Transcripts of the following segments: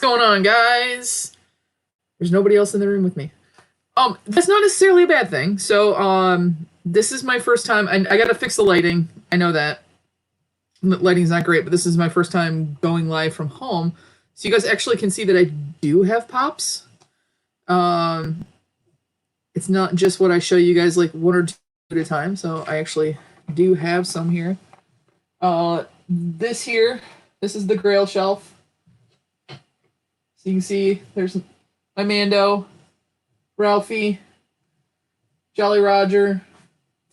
going on, guys? There's nobody else in the room with me. That's not necessarily a bad thing. So, this is my first time. I gotta fix the lighting. I know that. The lighting's not great, but this is my first time going live from home. So you guys actually can see that I do have pops. It's not just what I show you guys like one or two at a time. So I actually do have some here. This is the Grail shelf. So you can see there's my Mando, Ralphie, Jolly Roger,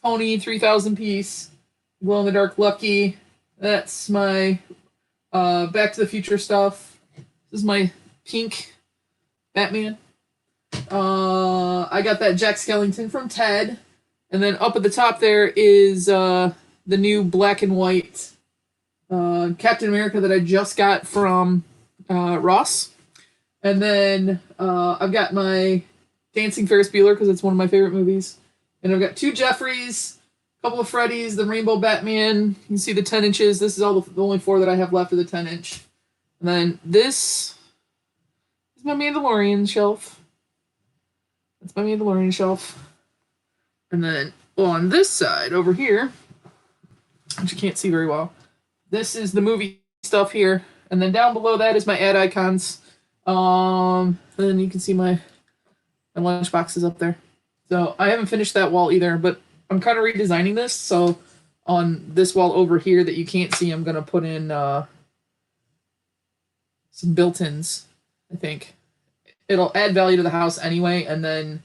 Tony 3000 piece, Glow in the Dark Lucky. That's my Back to the Future stuff. This is my pink Batman. I got that Jack Skellington from Ted. And then up at the top there is the new black and white Captain America that I just got from Ross. And then I've got my Dancing Ferris Bueller because it's one of my favorite movies. And I've got two Jeffreys, a couple of Freddys, the Rainbow Batman. You can see the 10 inches. This is all the only four that I have left of the 10 inch. And then this is my Mandalorian shelf. That's my Mandalorian shelf. And then on this side over here, which you can't see very well, this is the movie stuff here. And then down below that is my ad icons. Then you can see my lunch boxes up there. So I haven't finished that wall either, but I'm kind of redesigning this. So on this wall over here that you can't see, I'm going to put in some built-ins, I think. It'll add value to the house anyway. And then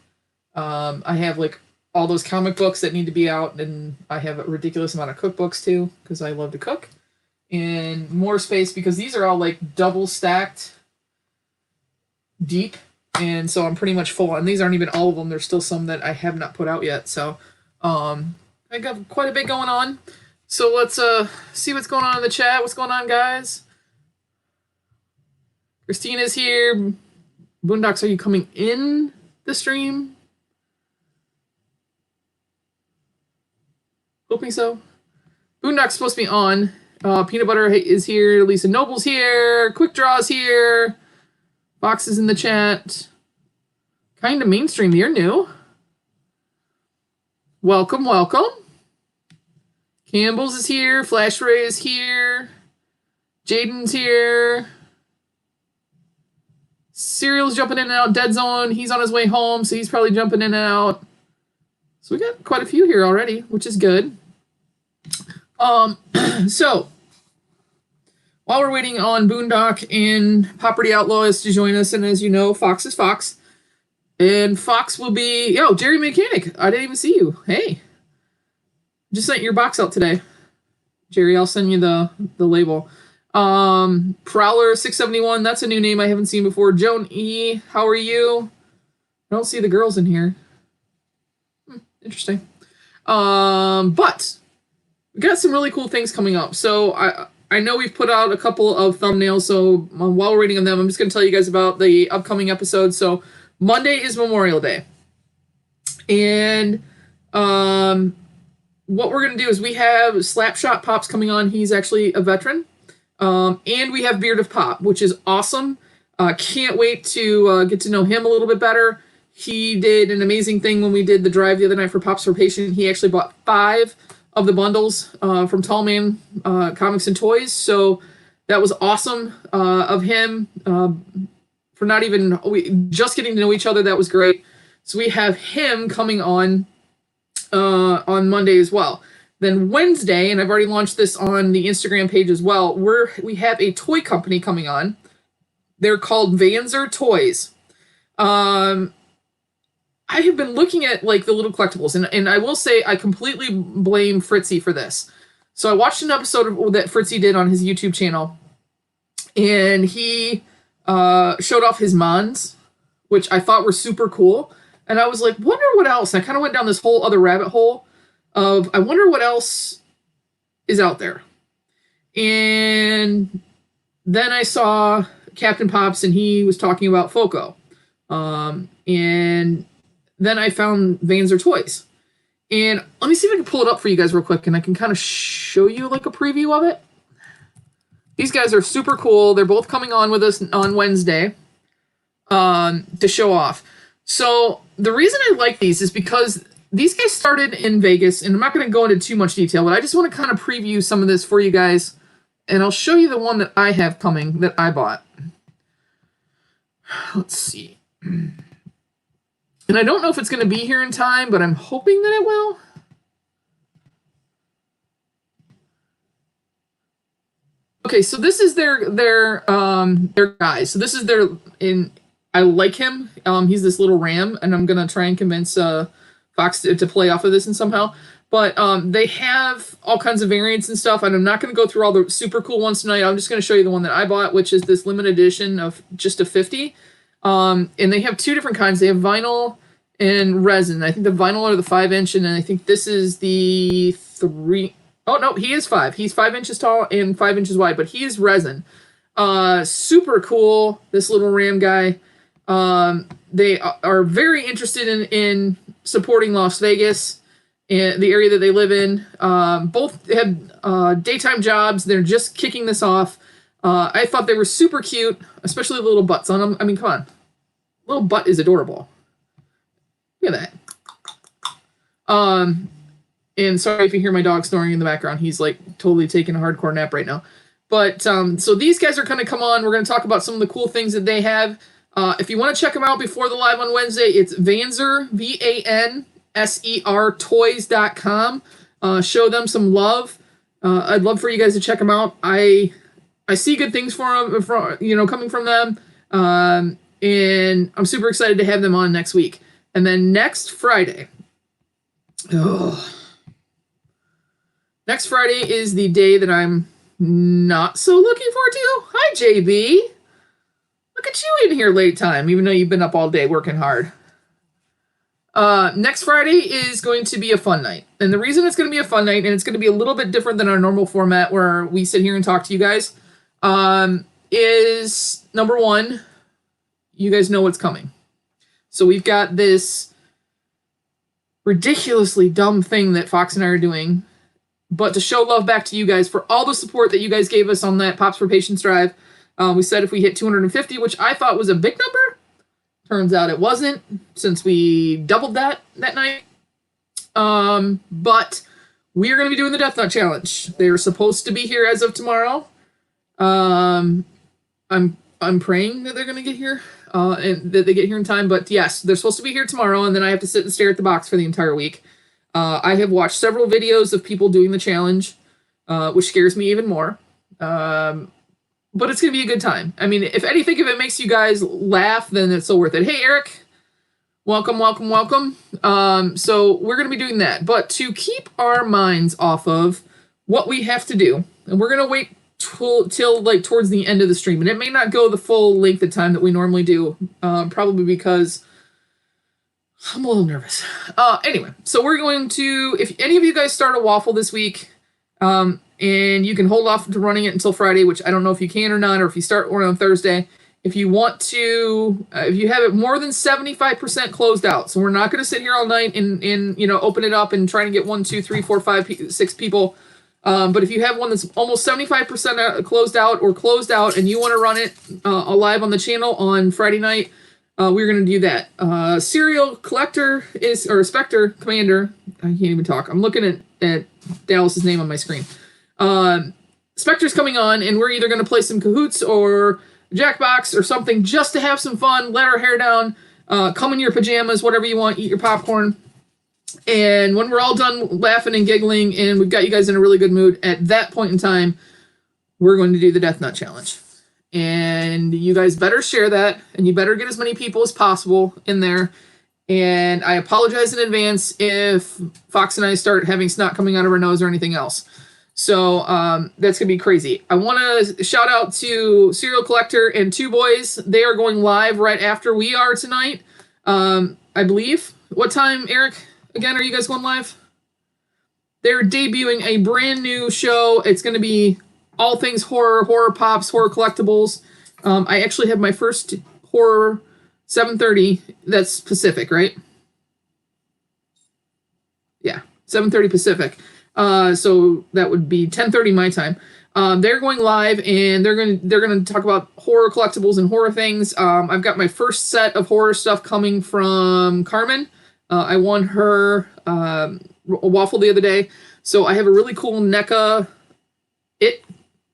I have like all those comic books that need to be out. And I have a ridiculous amount of cookbooks too, because I love to cook. And more space because these are all like double stacked deep. And so I'm pretty much full. And these aren't even all of them. There's still some that I have not put out yet. So I got quite a bit going on. So let's see what's going on in the chat. What's going on, guys? Christina's here. Boondocks, are you coming in the stream? Hoping so. Boondocks supposed to be on. Peanut Butter is here. Lisa Noble's here. Quick Draw's here. Boxes in the chat. Kinda Mainstream, you're new. Welcome, welcome. Campbell's is here. Flash Ray is here. Jaden's here. Serial's jumping in and out. Dead Zone, he's on his way home, so he's probably jumping in and out. So we got quite a few here already, which is good. So while we're waiting on Boondock and Poperty Outlawz to join us, and as you know, Fox is Fox. And Fox will be... Yo, Jerry Mechanic, I didn't even see you. Hey. Just sent your box out today. Jerry, I'll send you the label. Prowler 671, that's a new name I haven't seen before. Joan E, how are you? I don't see the girls in here. Interesting. But we got some really cool things coming up. So I know we've put out a couple of thumbnails, so while we're waiting on them, I'm just going to tell you guys about the upcoming episodes. So Monday is Memorial Day. And what we're going to do is we have Slapshot Pops coming on. He's actually a veteran. And we have Beard of Pop, which is awesome. Can't wait to get to know him a little bit better. He did an amazing thing when we did the drive the other night for Pops for Patient. He actually bought 5 of the bundles from Tall Man Comics and Toys. So that was awesome of him for not even just getting to know each other. That was great. So we have him coming on Monday as well. Then Wednesday, and I've already launched this on the Instagram page as well, we have a toy company coming on. They're called Vanzer Toys. I have been looking at like the little collectibles, and I will say I completely blame Fritzy for this. So I watched an episode that Fritzy did on his YouTube channel, and he showed off his Mons, which I thought were super cool. And I was like, wonder what else? And I kind of went down this whole other rabbit hole of I wonder what else is out there. And then I saw Captain Pops, and he was talking about Foco. And then I found Vanzer Toys. And let me see if I can pull it up for you guys real quick, and I can kind of show you like a preview of it. These guys are super cool. They're both coming on with us on Wednesday to show off. So the reason I like these is because these guys started in Vegas, and I'm not going to go into too much detail, but I just want to kind of preview some of this for you guys, and I'll show you the one that I have coming that I bought. Let's see. And I don't know if it's going to be here in time, but I'm hoping that it will. Okay, so this is their guy. So this is their I like him. He's this little ram, and I'm gonna try and convince Fox to play off of this in somehow. But they have all kinds of variants and stuff, and I'm not gonna go through all the super cool ones tonight. I'm just gonna show you the one that I bought, which is this limited edition of just a 50. And they have two different kinds. They have vinyl and resin. I think the vinyl are the 5-inch, and then I think this is the 3. Oh no, he is 5. He's 5 inches tall and 5 inches wide, but he is resin. Super cool. This little ram guy. They are very interested in supporting Las Vegas and the area that they live in. Both have daytime jobs. They're just kicking this off. I thought they were super cute, especially the little butts on them. I mean, come on. Little butt is adorable. Look at that. And sorry if you hear my dog snoring in the background. He's like totally taking a hardcore nap right now. But so these guys are going to come on. We're going to talk about some of the cool things that they have. If you want to check them out before the live on Wednesday, it's Vanser, VANSER toys.com. Show them some love. I'd love for you guys to check them out. I see good things for them, coming from them. And I'm super excited to have them on next week. And then next Friday. Next Friday is the day that I'm not so looking forward to. Hi, JB. Look at you in here late time, even though you've been up all day working hard. Next Friday is going to be a fun night. And the reason it's going to be a fun night, and it's going to be a little bit different than our normal format where we sit here and talk to you guys, is, number one, you guys know what's coming. So we've got this ridiculously dumb thing that Fox and I are doing, but to show love back to you guys for all the support that you guys gave us on that Pops for Patience drive. We said if we hit 250, which I thought was a big number. Turns out it wasn't, since we doubled that night. But we're going to be doing the Death Nut Challenge. They're supposed to be here as of tomorrow. I'm praying that they're going to get here, and that they get here in time. But yes, they're supposed to be here tomorrow, and then I have to sit and stare at the box for the entire week. I have watched several videos of people doing the challenge, which scares me even more. But it's going to be a good time. I mean, if anything, if it makes you guys laugh, then it's so worth it. Hey, Eric. Welcome, welcome, welcome. So we're going to be doing that. But to keep our minds off of what we have to do, and we're going to wait till like towards the end of the stream. And it may not go the full length of time that we normally do, probably because I'm a little nervous. Anyway, so we're going to, if any of you guys start a waffle this week, and you can hold off to running it until Friday, which I don't know if you can or not, or if you start one on Thursday. If you want to, if you have it more than 75% closed out, so we're not going to sit here all night and open it up and try to get 1, 2, 3, 4, 5, 6 people. But if you have one that's almost 75% closed out and you want to run it live on the channel on Friday night, we're going to do that. Serial Collector or Spectre Commander. I can't even talk. I'm looking at Dallas's name on my screen. Spectre's coming on, and we're either going to play some Cahoots or Jackbox or something just to have some fun, let our hair down, come in your pajamas, whatever you want, eat your popcorn. And when we're all done laughing and giggling and we've got you guys in a really good mood, at that point in time, we're going to do the Death Nut Challenge. And you guys better share that, and you better get as many people as possible in there. And I apologize in advance if Fox and I start having snot coming out of our nose or anything else. So that's going to be crazy. I want to shout out to Serial Collector and Two Boys. They are going live right after we are tonight, I believe. What time, Eric? Again, are you guys going live? They're debuting a brand new show. It's going to be all things horror, horror pops, horror collectibles. I actually have my first horror 7:30. That's Pacific, right? Yeah, 7:30 Pacific. So that would be 10:30 my time. They're going live, and they're gonna talk about horror collectibles and horror things. I've got my first set of horror stuff coming from Carmen. I won her a waffle the other day, so I have a really cool NECA It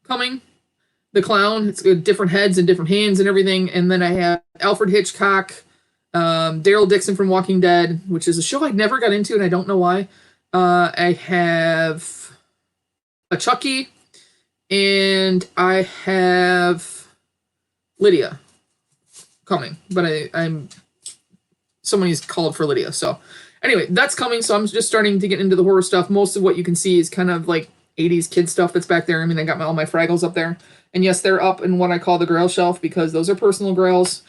coming. The clown. It's got different heads and different hands and everything. And then I have Alfred Hitchcock, Daryl Dixon from Walking Dead, which is a show I never got into, and I don't know why. I have a Chucky, and I have Lydia coming, but I'm somebody's called for Lydia. So anyway, that's coming. So I'm just starting to get into the horror stuff. Most of what you can see is kind of like 80s kid stuff that's back there. I mean, I got all my Fraggles up there. And yes, they're up in what I call the Grail shelf because those are personal Grails.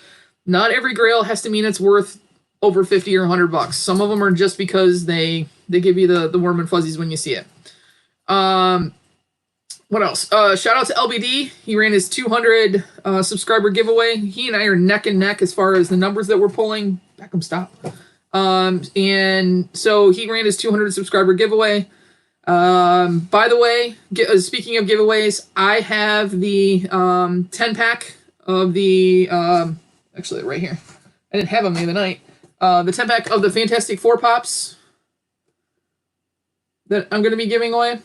Not every Grail has to mean it's worth over 50 or $100. Some of them are just because they give you the warm and fuzzies when you see it. What else? Shout out to LBD. He ran his 200 subscriber giveaway. He and I are neck and neck as far as the numbers that we're pulling. Beckham, stop. And so he ran his 200 subscriber giveaway. By the way, speaking of giveaways, I have the 10 pack of the actually right here. I didn't have them the other night. The 10 pack of the Fantastic Four Pops that I'm going to be giving away.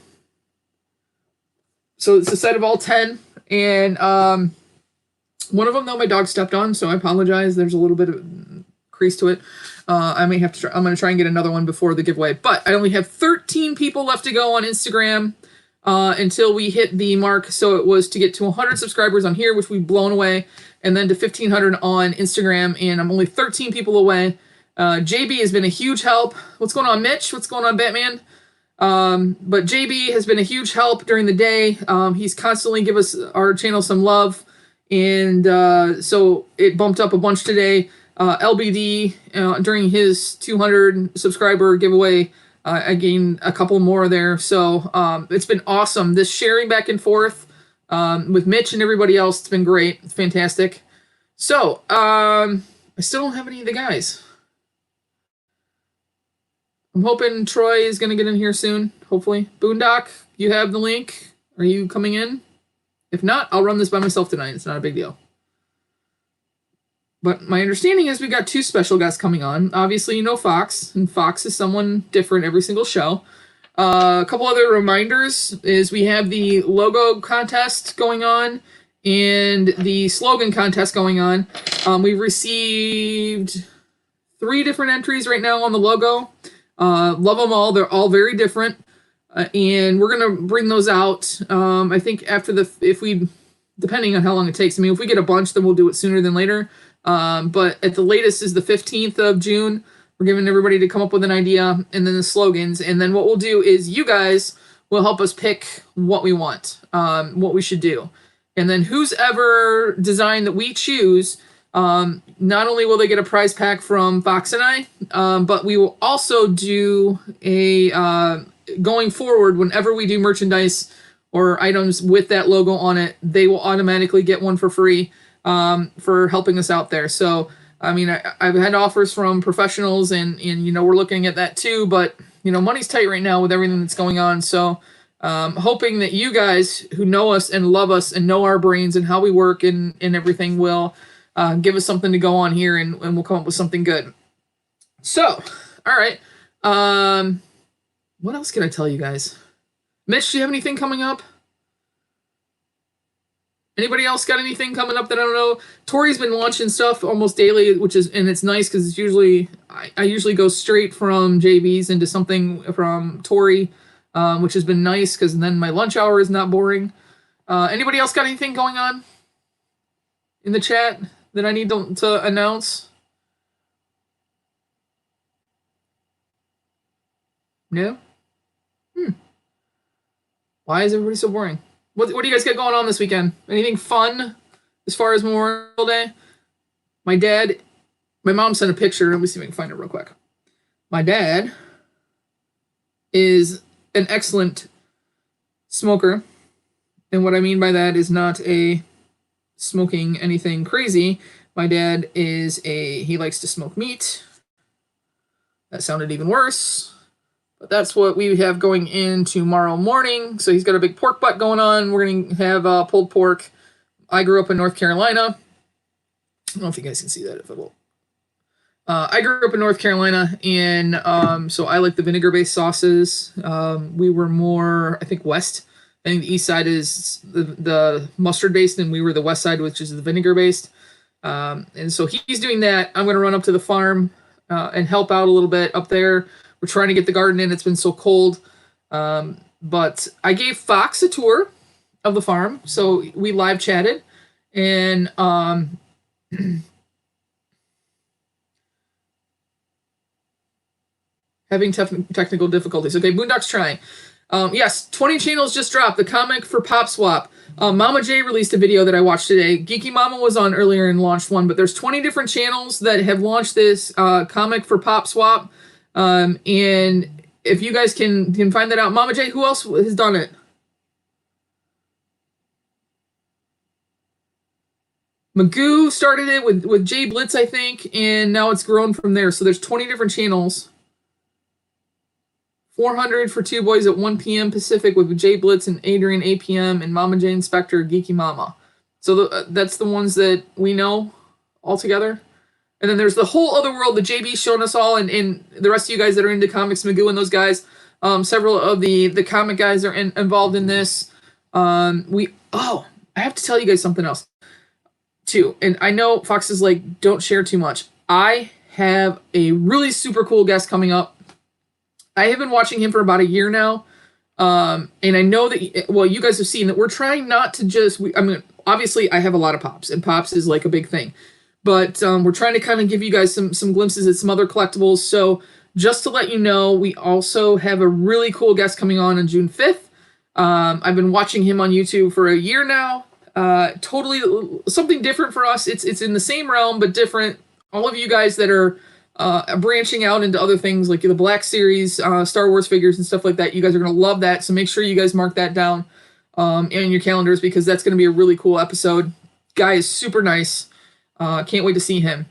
So it's a set of all 10, and one of them though my dog stepped on, so I apologize. There's a little bit of crease to it. I may have to. I'm going to try and get another one before the giveaway. But I only have 13 people left to go on Instagram until we hit the mark. So it was to get to 100 subscribers on here, which we've blown away, and then to 1,500 on Instagram. And I'm only 13 people away. JB has been a huge help. What's going on, Mitch? What's going on, Batman? But JB has been a huge help during the day. He's constantly give us our channel some love, and so it bumped up a bunch today. LBD during his 200 subscriber giveaway, I gained a couple more there. So it's been awesome. This sharing back and forth with Mitch and everybody else, it's been great. It's fantastic. So I still don't have any of the guys. I'm hoping Troy is going to get in here soon, hopefully. Boondock, you have the link. Are you coming in? If not, I'll run this by myself tonight. It's not a big deal. But my understanding is we got 2 special guests coming on. Obviously, you know Fox, and Fox is someone different every single show. A couple other reminders is we have the logo contest going on and the slogan contest going on. We've received 3 different entries right now on the logo. Love them all. They're all very different. And we're going to bring those out. I think after depending on how long it takes. I mean, if we get a bunch, then we'll do it sooner than later. But at the latest is the 15th of June. We're giving everybody to come up with an idea and then the slogans. And then what we'll do is you guys will help us pick what we want, what we should do. And then who's ever design that we choose, not only will they get a prize pack from Fox and I, but we will also do a, going forward, whenever we do merchandise or items with that logo on it, they will automatically get one for free for helping us out there. So, I mean, I've had offers from professionals and, you know, we're looking at that too, but, you know, money's tight right now with everything that's going on. So, hoping that you guys who know us and love us and know our brains and how we work and everything will give us something to go on here and we'll come up with something good. So, all right. What else can I tell you guys? Mitch, do you have anything coming up? Anybody else got anything coming up that I don't know? Tori's been launching stuff almost daily, and it's nice because it's usually, I usually go straight from JB's into something from Tori, which has been nice because then my lunch hour is not boring. Anybody else got anything going on in the chat that I need to announce? No? Why is everybody so boring? What do you guys got going on this weekend? Anything fun as far as Memorial Day? My mom sent a picture. Let me see if I can find it real quick. My dad is an excellent smoker. And what I mean by that is not a smoking anything crazy. My dad he likes to smoke meat. That sounded even worse. But that's what we have going in tomorrow morning. So he's got a big pork butt going on. We're going to have pulled pork. I grew up in North Carolina. I don't know if you guys can see that. If I will. I grew up in North Carolina, and so I like the vinegar-based sauces. We were more, I think, west. I think the east side is the mustard-based, and we were the west side, which is the vinegar-based. And so he's doing that. I'm going to run up to the farm and help out a little bit up there. We're trying to get the garden in. It's been so cold. But I gave Fox a tour of the farm, so we live chatted. And having technical difficulties. Okay, Boondock's trying. Yes, 20 channels just dropped. The comic for Pop Swap. Mama J released a video that I watched today. Geeky Mama was on earlier and launched one, but there's 20 different channels that have launched this comic for Pop Swap. And if you guys can find that out. Mama J, who else has done it? Magoo started it with Jay Blitz, I think, and now it's grown from there. So there's 20 different channels. 400 for Two Boys at 1 p.m. Pacific with Jay Blitz and Adrian 8 p.m. and Mama Jane Spector, Geeky Mama. So that's the ones that we know all together. And then there's the whole other world that JB's shown us all, and the rest of you guys that are into comics, Magoo and those guys. Several of the comic guys are involved in this. I have to tell you guys something else too. And I know Fox is like, don't share too much. I have a really super cool guest coming up. I have been watching him for about a year now. And I know that, well, you guys have seen that we're trying not to just, obviously I have a lot of Pops, and Pops is like a big thing. But we're trying to kind of give you guys some glimpses at some other collectibles. So just to let you know, we also have a really cool guest coming on June 5th. I've been watching him on YouTube for a year now. Totally something different for us. It's in the same realm, but different. All of you guys that are branching out into other things like the Black Series, Star Wars figures and stuff like that, you guys are going to love that. So make sure you guys mark that down in your calendars, because that's going to be a really cool episode. Guy is super nice. Can't wait to see him.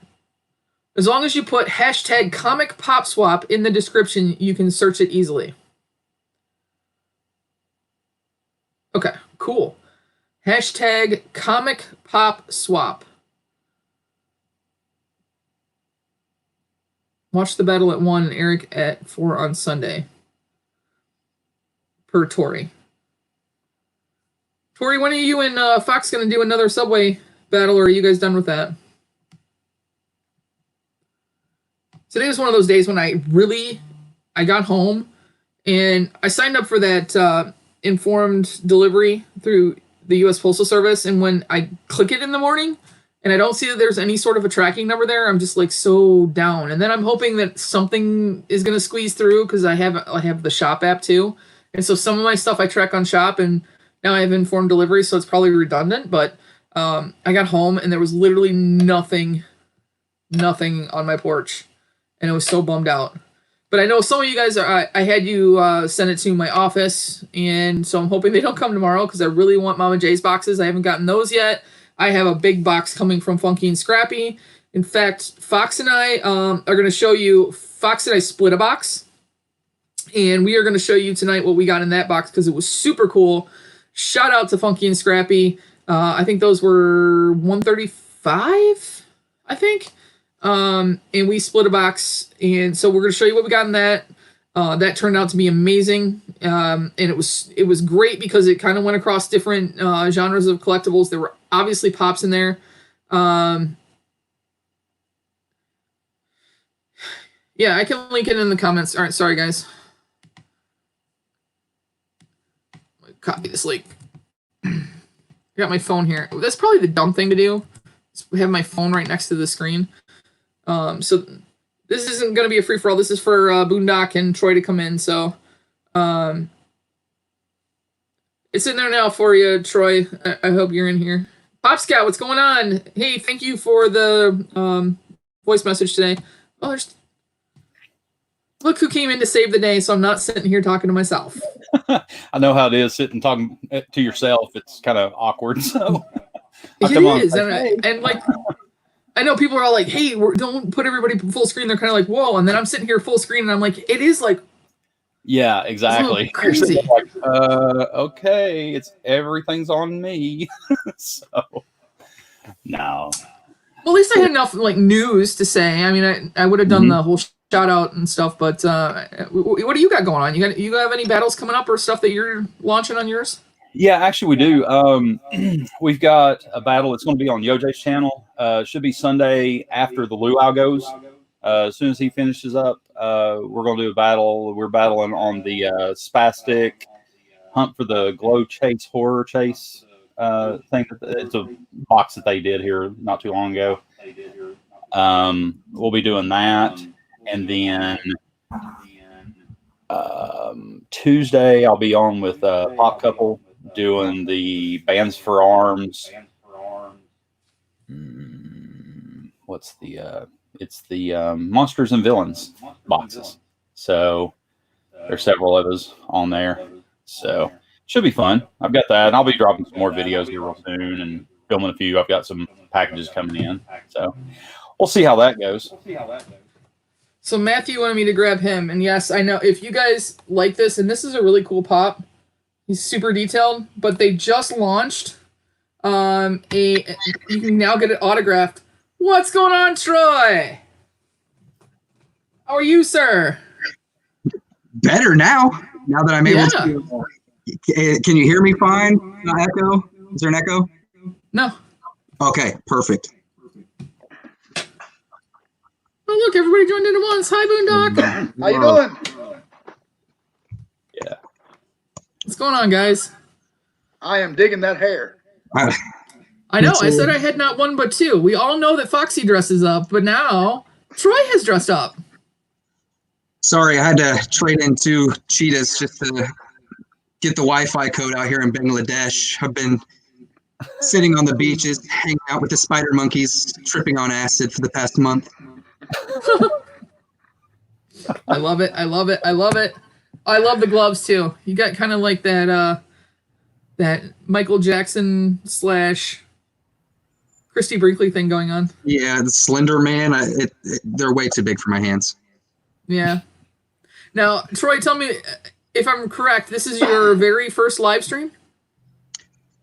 As long as you put hashtag Comic Pop Swap in the description, you can search it easily. Okay, cool. Hashtag Comic Pop Swap. Watch the battle at 1 and Eric at 4 on Sunday. Per Tori. Tori, when are you and Fox going to do another Subway battle, or are you guys done with that? Today was one of those days when I got home and I signed up for that informed delivery through the U.S. Postal Service. And when I click it in the morning and I don't see that there's any sort of a tracking number there, I'm just like so down. And then I'm hoping that something is going to squeeze through, because I have the Shop app too. And so some of my stuff I track on Shop, and now I have informed delivery, so it's probably redundant. But I got home and there was literally nothing on my porch. And I was so bummed out. But I know some of you guys I had you send it to my office, and so I'm hoping they don't come tomorrow, because I really want Mama J's boxes. I haven't gotten those yet. I have a big box coming from Funky and Scrappy. In fact, Fox and I are going to show you. Fox and I split a box, and we are going to show you tonight what we got in that box, because it was super cool. Shout out to Funky and Scrappy. I think those were $135, I think. And we split a box, and so we're going to show you what we got in that. That turned out to be amazing. And it was great, because it kind of went across different genres of collectibles. There were obviously Pops in there. Yeah, I can link it in the comments. All right, sorry guys. Copy this link. I got my phone here. That's probably the dumb thing to do. Have my phone right next to the screen. So this isn't going to be a free-for-all. This is for Boondock and Troy to come in. So it's in there now for you, Troy. I hope you're in here. Pop Scout, what's going on? Hey, thank you for the voice message today. Oh, look who came in to save the day, so I'm not sitting here talking to myself. I know how it is, sitting talking to yourself. It's kind of awkward. So it is. And like, I know people are all like, hey, don't put everybody full screen. They're kind of like, whoa. And then I'm sitting here full screen, and I'm like, it is like, Yeah, exactly. Crazy. Like, okay, everything's on me. So no. Well, at least I had enough like news to say. I mean, I would have done the whole shout out and stuff, but what do you got going on? You have any battles coming up or stuff that you're launching on yours? Yeah, actually we do. We've got a battle. It's going to be on Yojay's channel. Should be Sunday after the luau goes. As soon as he finishes up, we're going to do a battle. We're battling on the Spastic Hunt for the Glow Chase Horror Chase thing. It's a box that they did here not too long ago. We'll be doing that, and then Tuesday I'll be on with Pop Couple doing the Bands for Arms. What's the it's the Monsters and Villains boxes. So there's several of us on there. So should be fun. I've got that, and I'll be dropping some more videos here real soon and filming a few. I've got some packages coming in. So we'll see how that goes. So Matthew wanted me to grab him, and yes, I know if you guys like this, and this is a really cool pop. He's super detailed, but they just launched you can now get it autographed. What's going on, Troy? How are you, sir? Better now that I'm able to. Can you hear me fine? No echo? Is there an echo? No. Okay, perfect. Oh, look, everybody joined in at once. Hi, Boondock. How you doing? Yeah. What's going on, guys? I am digging that hair. I know. I said I had not one but two. We all know that Foxy dresses up, but now Troy has dressed up. Sorry, I had to trade in 2 cheetahs just to get the Wi-Fi code out here in Bangladesh. I've been sitting on the beaches, hanging out with the spider monkeys, tripping on acid for the past month. I love it. I love it. I love it. I love the gloves too. You got kind of like that that Michael Jackson / Christy Brinkley thing going on. Yeah, the Slender Man. They're way too big for my hands. Yeah. Now, Troy, tell me if I'm correct. This is your very first live stream?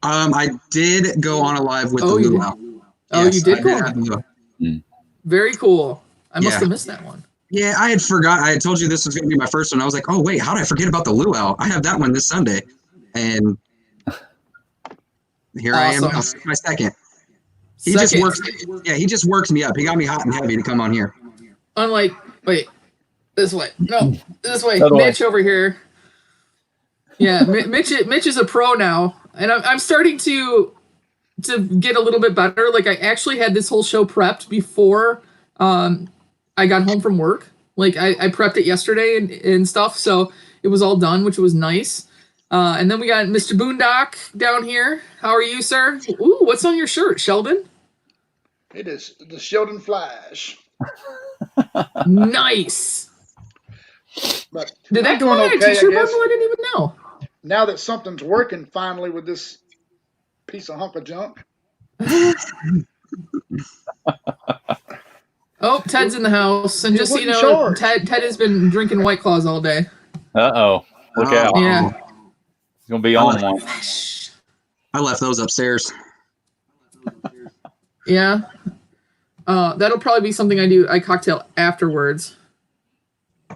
I did go on a live with the you luau. did? Oh, you did go on. Very cool. I must have missed that one. Yeah, I had forgot. I had told you this was going to be my first one. I was like, oh, wait, how did I forget about the luau? I have that one this Sunday. And here I am. Now, my second. He just worked me up. He got me hot and heavy to come on here. Unlike, wait, this way. No, this way. Other Mitch way. over here. Yeah, Mitch is a pro now. And I'm starting to get a little bit better. Like, I actually had this whole show prepped before I got home from work. Like, I prepped it yesterday and stuff, so it was all done, which was nice. And then we got Mr. Boondock down here. How are you, sir? Ooh, what's on your shirt, Sheldon? It is the Sheldon Flash. Nice. But Did that I'm go on a doing okay, t-shirt I guess. bundle? I didn't even know. Now that something's working finally with this piece of hunk of junk. Oh, Ted's in the house. And just so you know, short. Ted has been drinking White Claws all day. Uh-oh. Look out. Yeah. It's going to be on one. I left those upstairs. Yeah. That'll probably be something I cocktail afterwards.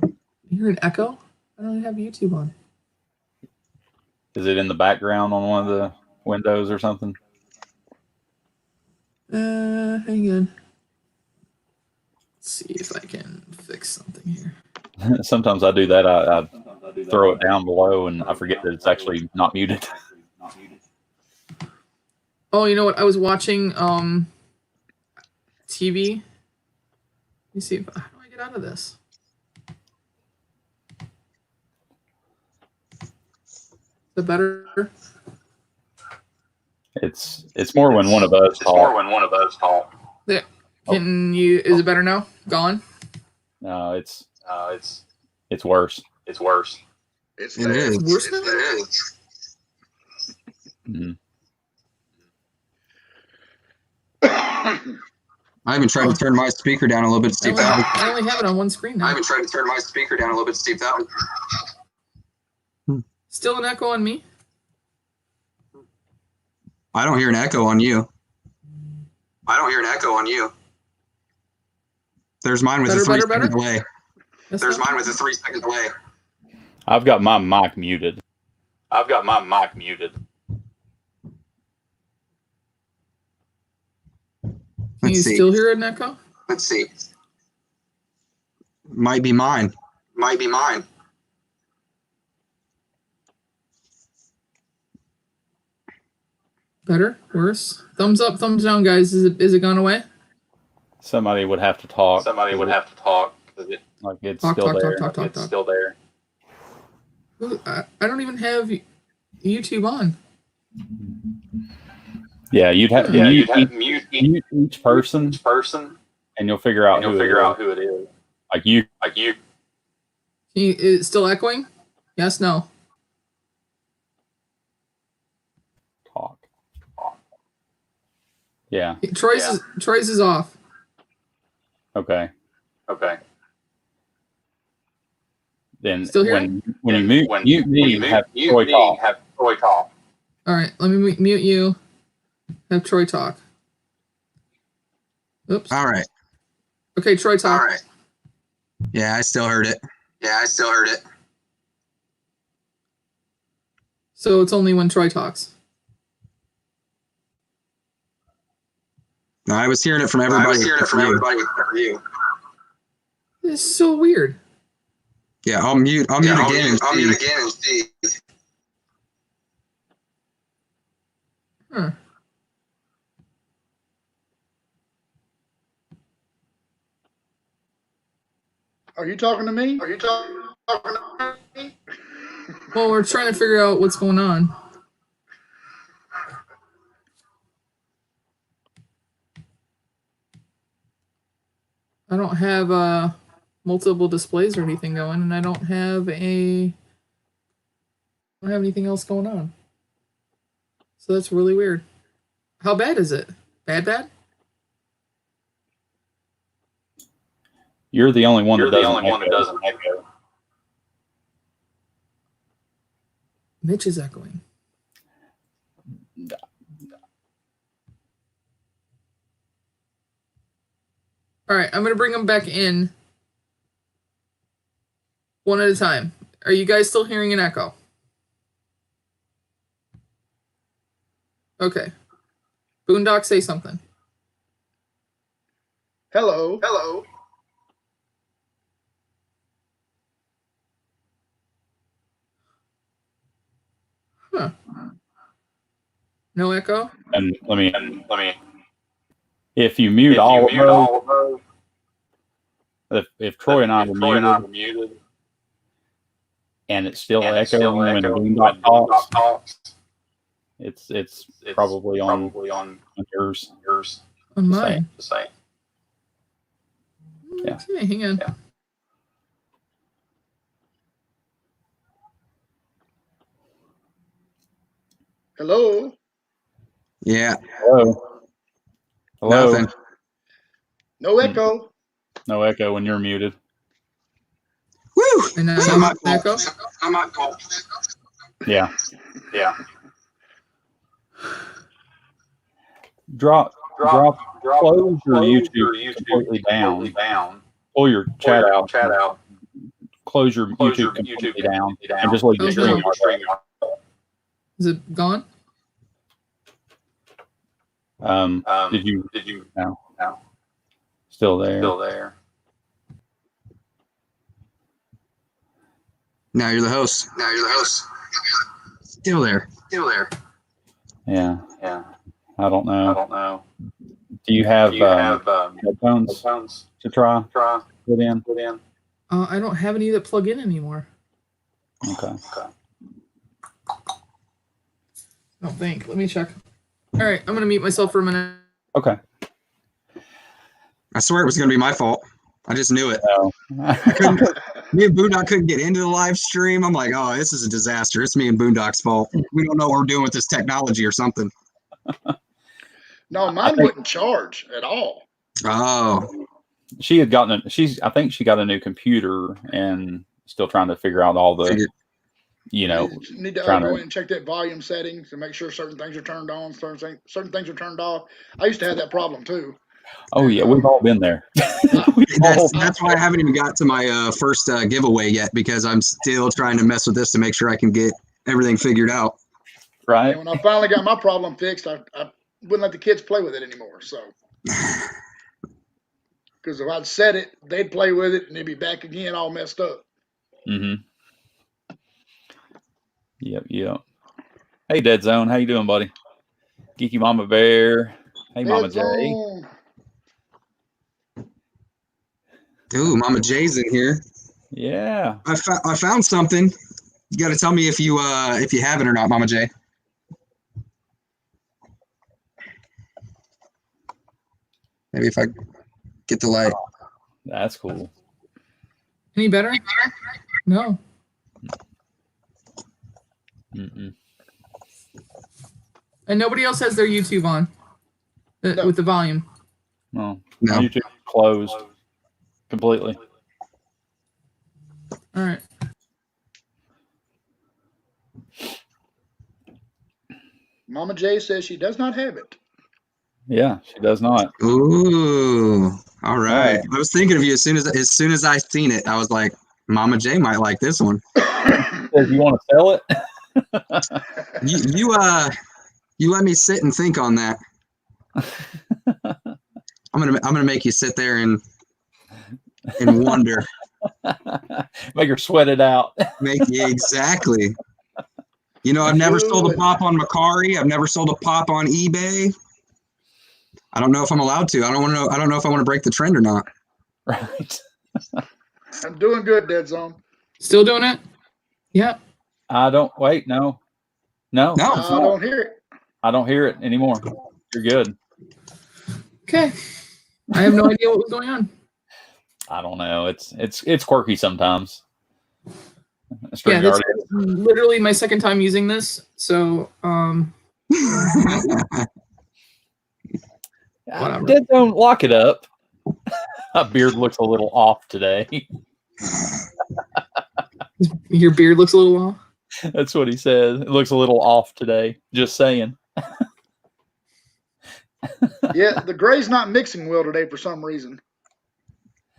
You hear an echo? I don't have YouTube on. Is it in the background on one of the windows or something? Hang on. Let's see if I can fix something here. Sometimes I do that. I throw it down below and I forget that it's actually not muted. Oh, you know what? I was watching TV. Let me see how do I get out of this? Is it better? It's more when one of us talk. There. Can you? Is it better now? Gone? No, it's worse. It's worse. It's It there. is. Worse now? Mm-hmm. I even tried to turn my speaker down a little bit to see if that I only have it on one screen now. tried to turn my speaker down a little bit to see if that Still an echo on me? I don't hear an echo on you. I don't hear an echo on you. There's mine with a 3-second delay. There's mine with a 3-second delay. I've got my mic muted. I've got my mic muted. Can you still hear an echo? Let's see. Might be mine. Might be mine. Better? Worse? Thumbs up, thumbs down, guys. Is it gone away? Somebody would have to talk. Somebody would have to talk. Like it's Talk, still talk, there. talk, talk, It's talk. still there. Ooh, I don't even have YouTube on. Yeah, you'd have to mute each person, and you'll figure out who it is. Like you. Is it still echoing? Yes, no. Talk. Yeah. Troy's is off. Okay. Then Still here? when you mute me, have Troy talk. All right, let me mute you. Have Troy talk. Oops. All right. Okay, Troy talk. All right. Yeah, I still heard it. So it's only when Troy talks. No, I was hearing it from everybody. except for you. This is so weird. Yeah, I'll mute again and see. Huh. Are you talking to me? Are you talking to me? Well, we're trying to figure out what's going on. I don't have multiple displays or anything going, and I don't have anything else going on. So that's really weird. How bad is it? Bad? You're the only one that doesn't echo. Mitch is echoing. All right, I'm going to bring them back in one at a time. Are you guys still hearing an echo? Okay. Boondock, say something. Hello. Huh. No echo? And let me. If you mute all of those, if Troy and I were muted, and it's still echoing when Boondock talks, it's probably on yours. On mine. The same. Yeah. Okay, hang on. Yeah. Hello. Yeah. Hello. Nothing. No echo. No echo when you're muted. Woo! And now It's not my echo? fault. Not my fault. Yeah. Drop. Close your YouTube completely down. Pull your chat out. Close your YouTube completely down, and just leave the stream. Is it gone? Did you? No. Still there. Now you're the host. Still there. Yeah. I don't know. Do you have headphones to try? Put in. I don't have any that plug in anymore. Okay. I don't think. Let me check. All right, I'm going to mute myself for a minute. Okay. I swear it was going to be my fault. I just knew it. No. Me and Boondock couldn't get into the live stream. I'm like, oh, this is a disaster. It's me and Boondock's fault. We don't know what we're doing with this technology or something. No, mine wouldn't charge at all. Oh. She had gotten I think she got a new computer and still trying to figure out all the you know, You need to trying go to. in and check that volume settings to make sure certain things are turned on, certain things are turned off. I used to have that problem too. Oh yeah, we've all been there. That's why I haven't even got to my first giveaway yet, because I'm still trying to mess with this to make sure I can get everything figured out. Right. And when I finally got my problem fixed, I wouldn't let the kids play with it anymore. So, because if I'd set it, they'd play with it and they'd be back again all messed up. Mm-hmm. Yep. Hey, Dead Zone, how you doing, buddy? Geeky Mama Bear. Hey, Mama J. Zone. Ooh, Mama J's in here. Yeah. I found something. You got to tell me if you have it or not, Mama J. Maybe if I get the light. That's cool. Any better? No. Mm-mm. And nobody else has their YouTube on No. with the volume. No. No. YouTube closed completely. All right. Mama J says she does not have it. Yeah, she does not. Ooh, all right. I was thinking of you as soon as I seen it. I was like, Mama J might like this one. If you want to sell it, You let me sit and think on that. I'm gonna make you sit there and wonder. make her sweat it out. Exactly. You know, I've never sold a pop on Macari. I've never sold a pop on eBay. I don't know if I'm allowed to. I don't know if I want to break the trend or not. Right. I'm doing good, Dead Zone. Still doing it? Yeah. I don't wait. No. No. I don't hear it. I don't hear it anymore. You're good. Okay. I have no idea what was going on. I don't know. It's quirky sometimes. Yeah, this is literally my second time using this. So, whatever. Dead Zone, lock it up. My beard looks a little off today. Your beard looks a little off. That's what he says. It looks a little off today. Just saying. Yeah, the gray's not mixing well today for some reason.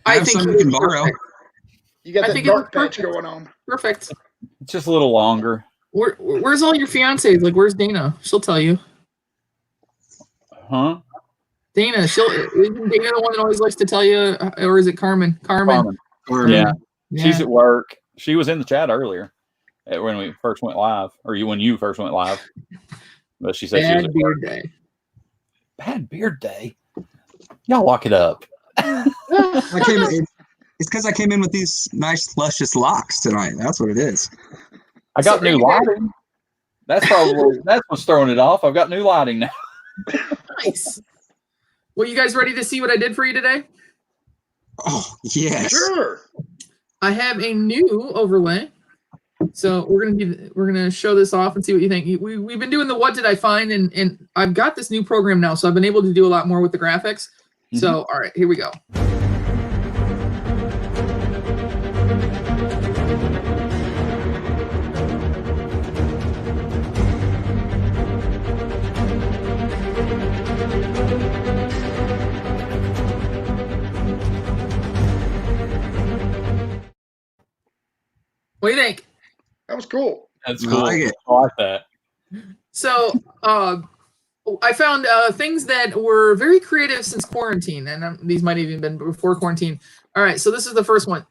I have some you can borrow. Perfect. You got I that think it dark was patch perfect. going on. Perfect. It's just a little longer. Where's all your fiancés? Like, where's Dana? She'll tell you. Huh? Dana, isn't Dana the one that always likes to tell you, or is it Carmen? Carmen. Yeah. Yeah. She's at work. She was in the chat earlier when we first went live, or when you first went live. But she said she was Bad at beard work. day. Bad beard day. Y'all lock it up. It's because I came in with these nice luscious locks tonight. That's what it is. I got new lighting. That's what's throwing it off. I've got new lighting now. Nice. Well, you guys ready to see what I did for you today? Oh, yes. Sure. I have a new overlay. So we're gonna show this off and see what you think. We've been doing the what did I find, and I've got this new program now, so I've been able to do a lot more with the graphics. Mm-hmm. So all right, here we go. What do you think? That was cool. That's cool. I like that. So I found things that were very creative since quarantine, and these might have even been before quarantine. All right, so this is the first one.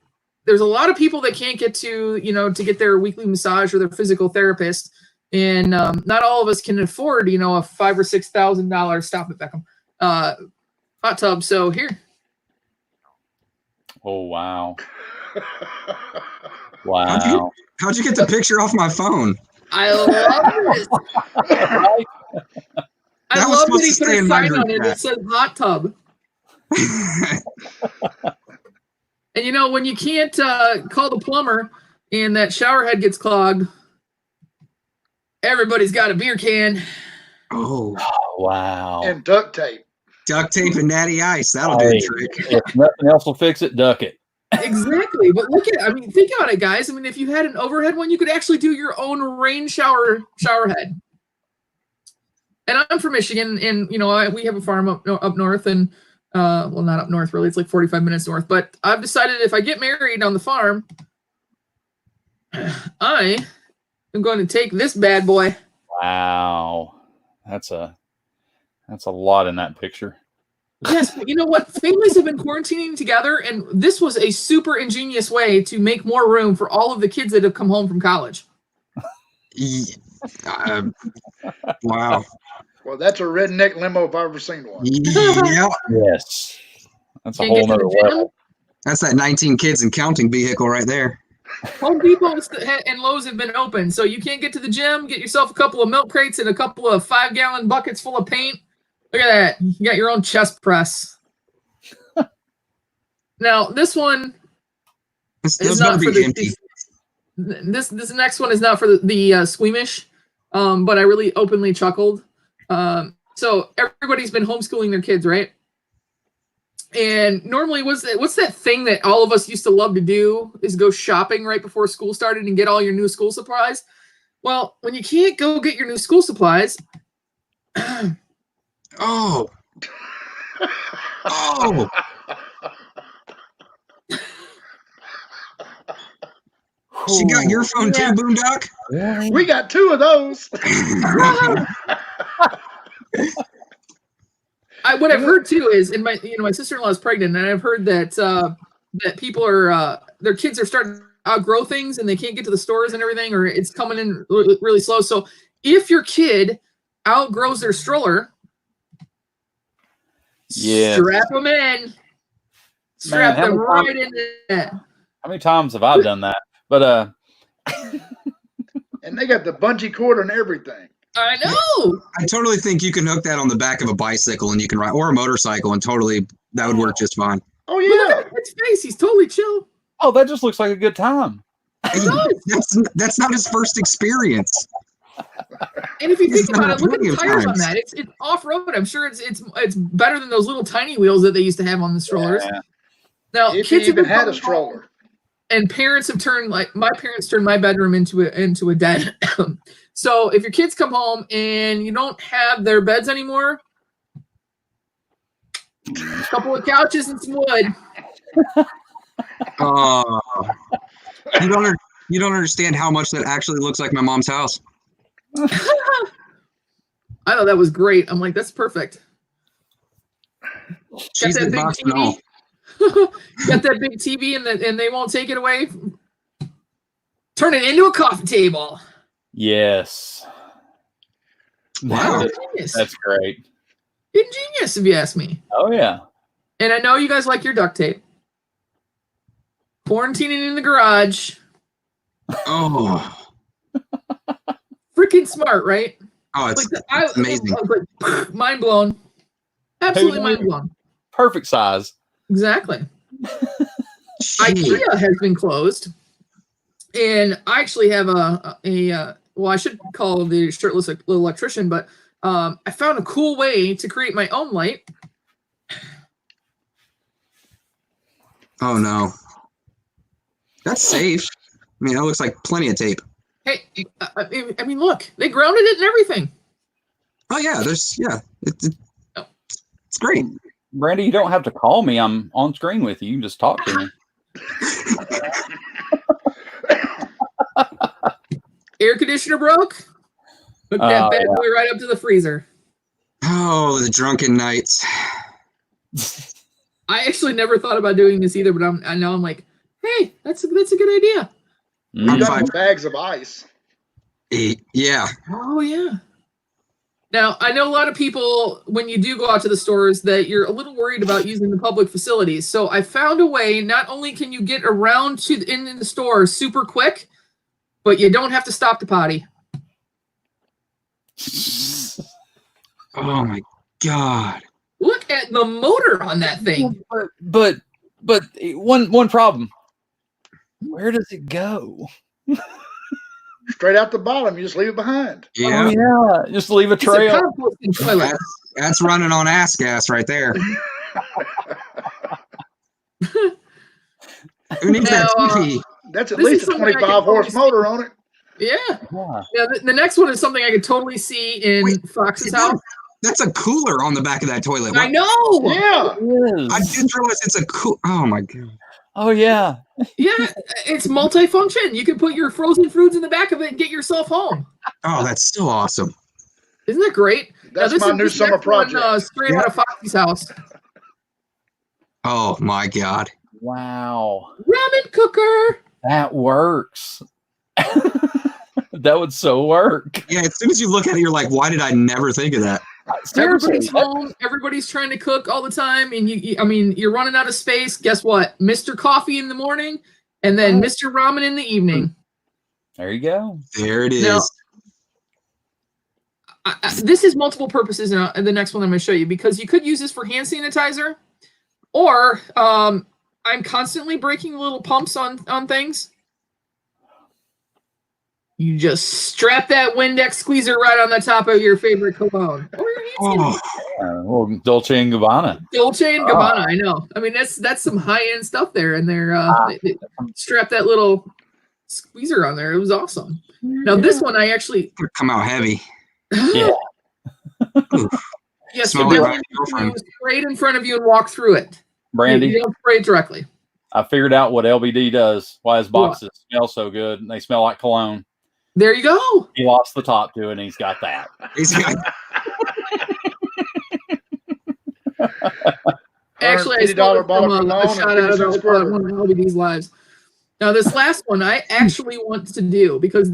There's a lot of people that can't get to get their weekly massage or their physical therapist, and not all of us can afford a $5,000 or $6,000 stop it Beckham hot tub. So here. Oh wow. Wow. How'd you get the picture off my phone? I love it. I love that he put a sign on it that says hot tub. And when you can't call the plumber and that shower head gets clogged, everybody's got a beer can. Oh wow. And duct tape. Duct tape and natty ice. That'll do the trick. If nothing else will fix it, duck it. Exactly. But look at, I mean, think about it, guys. I mean, if you had an overhead one, you could actually do your own rain shower head. And I'm from Michigan, and we have a farm up north, and well, not up north really. It's like 45 minutes north. But I've decided if I get married on the farm, I am going to take this bad boy. Wow, that's a lot in that picture. Yes, but you know what? Families have been quarantining together, and this was a super ingenious way to make more room for all of the kids that have come home from college. Wow. Well, that's a redneck limo if I've ever seen one. Yeah. Yes, that's a Can't whole get to nother the gym. level. That's that 19 kids and counting vehicle right there. Home Depot and Lowe's have been open, so you can't get to the gym. Get yourself a couple of milk crates and a couple of 5-gallon buckets full of paint. Look at that. You got your own chest press. Now, this one is not for empty. This next one is not for the squeamish, but I really openly chuckled. So everybody's been homeschooling their kids, right? And normally, what's that thing that all of us used to love to do is go shopping right before school started and get all your new school supplies. Well, when you can't go get your new school supplies, Oh. She got your phone too, Boondock? We got 2 of those. what I've heard too is, and my sister-in-law is pregnant, and I've heard that that people are their kids are starting to outgrow things, and they can't get to the stores and everything, or it's coming in really slow. So if your kid outgrows their stroller, strap them in. Strap them right in there. How many times have I done that? But and they got the bungee cord and everything. I know. I totally think you can hook that on the back of a bicycle and you can ride, or a motorcycle, and totally that would work just fine. Oh yeah. Look at his face. He's totally chill. oh, that just looks like a good time. That's not his first experience. And if you He's think about it, done look at plenty the of tires on times. that. It's off-road. I'm sure it's better than those little tiny wheels that they used to have on the strollers. Yeah. Now, If kids you have even been had a coming home, stroller. and parents have turned, like my parents turned my bedroom into a den. So if your kids come home and you don't have their beds anymore, a couple of couches and some wood. Oh, you don't understand how much that actually looks like my mom's house. I thought that was great. I'm like, that's perfect. She's the box and all. Got that big TV and they won't take it away. Turn it into a coffee table. Yes. Wow. Ingenious. That's great. Ingenious, if you ask me. Oh yeah. And I know you guys like your duct tape. Quarantining in the garage. Oh, Freaking smart, right? oh, it's It's amazing. I was like, mind blown. Absolutely mind blown. Perfect size. Exactly. Jeez. IKEA has been closed, and I actually have well, I should call the shirtless electrician, but I found a cool way to create my own light. Oh no, that's safe. I mean, that looks like plenty of tape. Hey, I mean, look, they grounded it and everything. Oh yeah, it's great. Brandy, you don't have to call me. I'm on screen with you. You can just talk to me. Air conditioner broke. Hook that bad boy right up to the freezer. Oh, the drunken nights. I actually never thought about doing this either, but I know I'm like, hey, that's a good idea. You got bags of ice. Yeah. Oh yeah. Now I know a lot of people, when you do go out to the stores, that you're a little worried about using the public facilities. So I found a way. Not only can you get around to in the store super quick, but you don't have to stop to potty. Oh my God. Look at the motor on that thing. But one problem. Where does it go? Straight out the bottom. You just leave it behind. Yeah. Oh, yeah. Just leave a trail. It's a composting toilet. That's running on ass gas right there. Who needs that Now, TV? That's at This least is a something I can 25 horse totally motor on it. Yeah. Yeah. Now, the next one is something I could totally see in Wait, Fox's Hey, Dad, house. that's a cooler on the back of that toilet. I What? know. Yeah. I just realized it's a cool. Oh my god. Oh yeah. Yeah, it's multifunction. You can put your frozen fruits in the back of it and get yourself home. Oh, that's so awesome. Isn't that great? That's this my is new this summer next one, project. straight Yeah. out of Fox's house. Oh my god. Wow. Ramen cooker. That works. That would so work. Yeah, as soon as you look at it, you're like, why did I never think of that? Seriously. Everybody's home. Everybody's trying to cook all the time, and you're running out of space. Guess what? Mr. Coffee in the morning, and then Mr. Ramen in the evening. There you go. There it is. Now, this is multiple purposes in the next one I'm going to show you, because you could use this for hand sanitizer, or I'm constantly breaking little pumps on things. You just strap that Windex squeezer right on the top of your favorite cologne. Or your hand sanitizer. Well, Dolce and Gabbana. Dolce and Gabbana, I know. I mean, that's some high-end stuff there, and they strap that little squeezer on there. It was awesome. Now, this one I actually... Come out heavy. Yeah. Yes, Smell the like ability my girlfriend. to spray it in front of you and walk through it. Brandy, You don't spray it directly. I figured out what LBD does. Why his boxes smell so good and they smell like cologne. There you go. He lost the top to it and he's got that. He's got- Actually, I stole it bottle from of a cologne shot and out of 50 cent squirter. one of LBD's lives. Now, this last one I actually want to do, because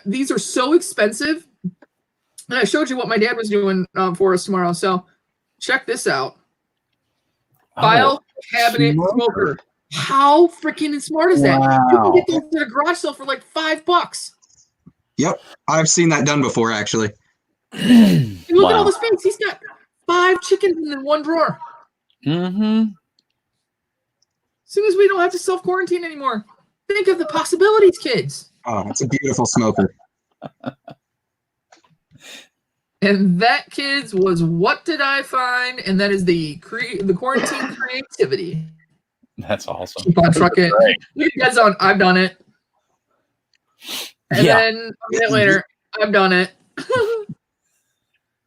these are so expensive. And I showed you what my dad was doing for us tomorrow. So check this out. File cabinet smoker. How freaking smart is that? You can get those at a garage sale for like $5. Yep, I've seen that done before, actually. And look at all the space. He's got 5 chickens in one drawer. Mm-hmm. As soon as we don't have to self-quarantine anymore, think of the possibilities, kids. Oh, it's a beautiful smoker. And that, kids, was What Did I Find? And that is the quarantine creativity. That's awesome. Keep on trucking. Look at Dead on. I've done it. And then a minute later, I've done it.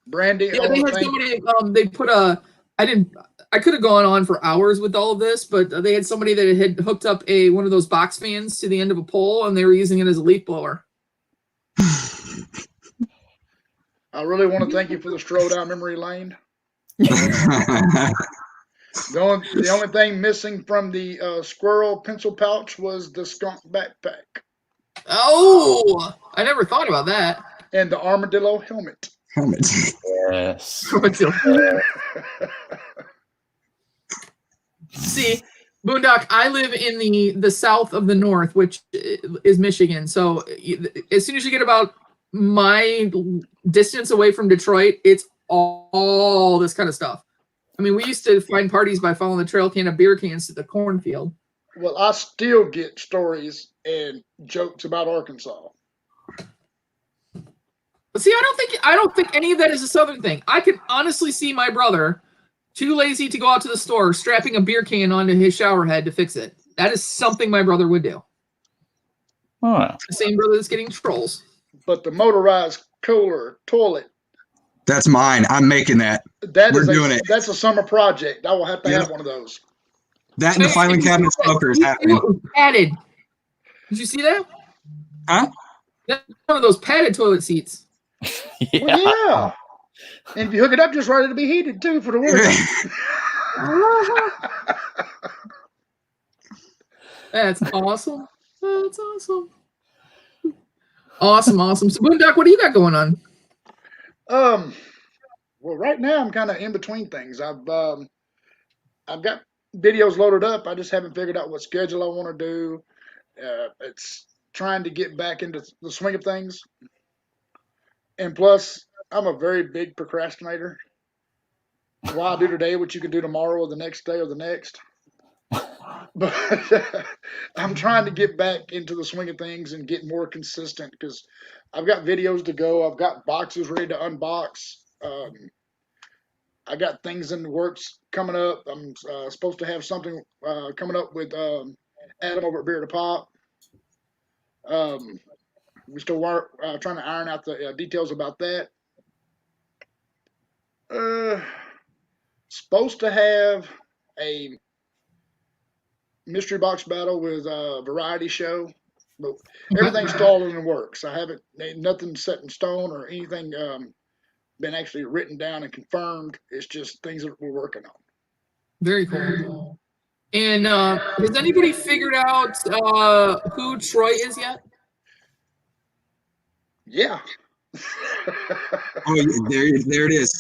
Brandy, Yeah, they had somebody. They put a. I could have gone on for hours with all of this, but they had somebody that had hooked up one of those box fans to the end of a pole, and they were using it as a leaf blower. I really want to thank you for the stroll down memory lane. The only thing missing from the squirrel pencil pouch was the skunk backpack Oh, I never thought about that. and the armadillo helmet. Helmet. Yes. See, Boondock, I live in the south of the north, which is Michigan. So as soon as you get about my distance away from Detroit, it's all this kind of stuff. I mean, we used to find parties by following the trail can of beer cans to the cornfield. Well, I still get stories and jokes about Arkansas. But see, I don't think any of that is a Southern thing. I can honestly see my brother, too lazy to go out to the store, strapping a beer can onto his shower head to fix it. That is something my brother would do. Oh. The same brother that's getting trolls. But the motorized cooler toilet, That's mine. I'm making that. We're doing it. That's a summer project. I will have to have one of those. That and the filing cabinet smoker is happening. Padded. Did you see that? Huh? That's one of those padded toilet seats. Yeah. Well, yeah. And if you hook it up just right, it'll be heated too for the winter. That's awesome. That's awesome. Awesome. So, Boondock, what do you got going on? Well, right now I'm kind of in between things. I've got videos loaded up. I just haven't figured out what schedule I want to do. It's trying to get back into the swing of things. And plus, I'm a very big procrastinator. Why do today what you can do tomorrow or the next day or the next? But I'm trying to get back into the swing of things and get more consistent because I've got videos to go. I've got boxes ready to unbox. I got things in the works coming up. I'm supposed to have something coming up with Adam over at Beer to Pop. We still trying to iron out the details about that. Supposed to have a mystery box battle with a variety show, but everything's stalled in the works. I haven't nothing set in stone or anything been actually written down and confirmed. It's just things that we're working on. Very cool. And has anybody figured out who Troy is yet? Yeah. Oh, there it is.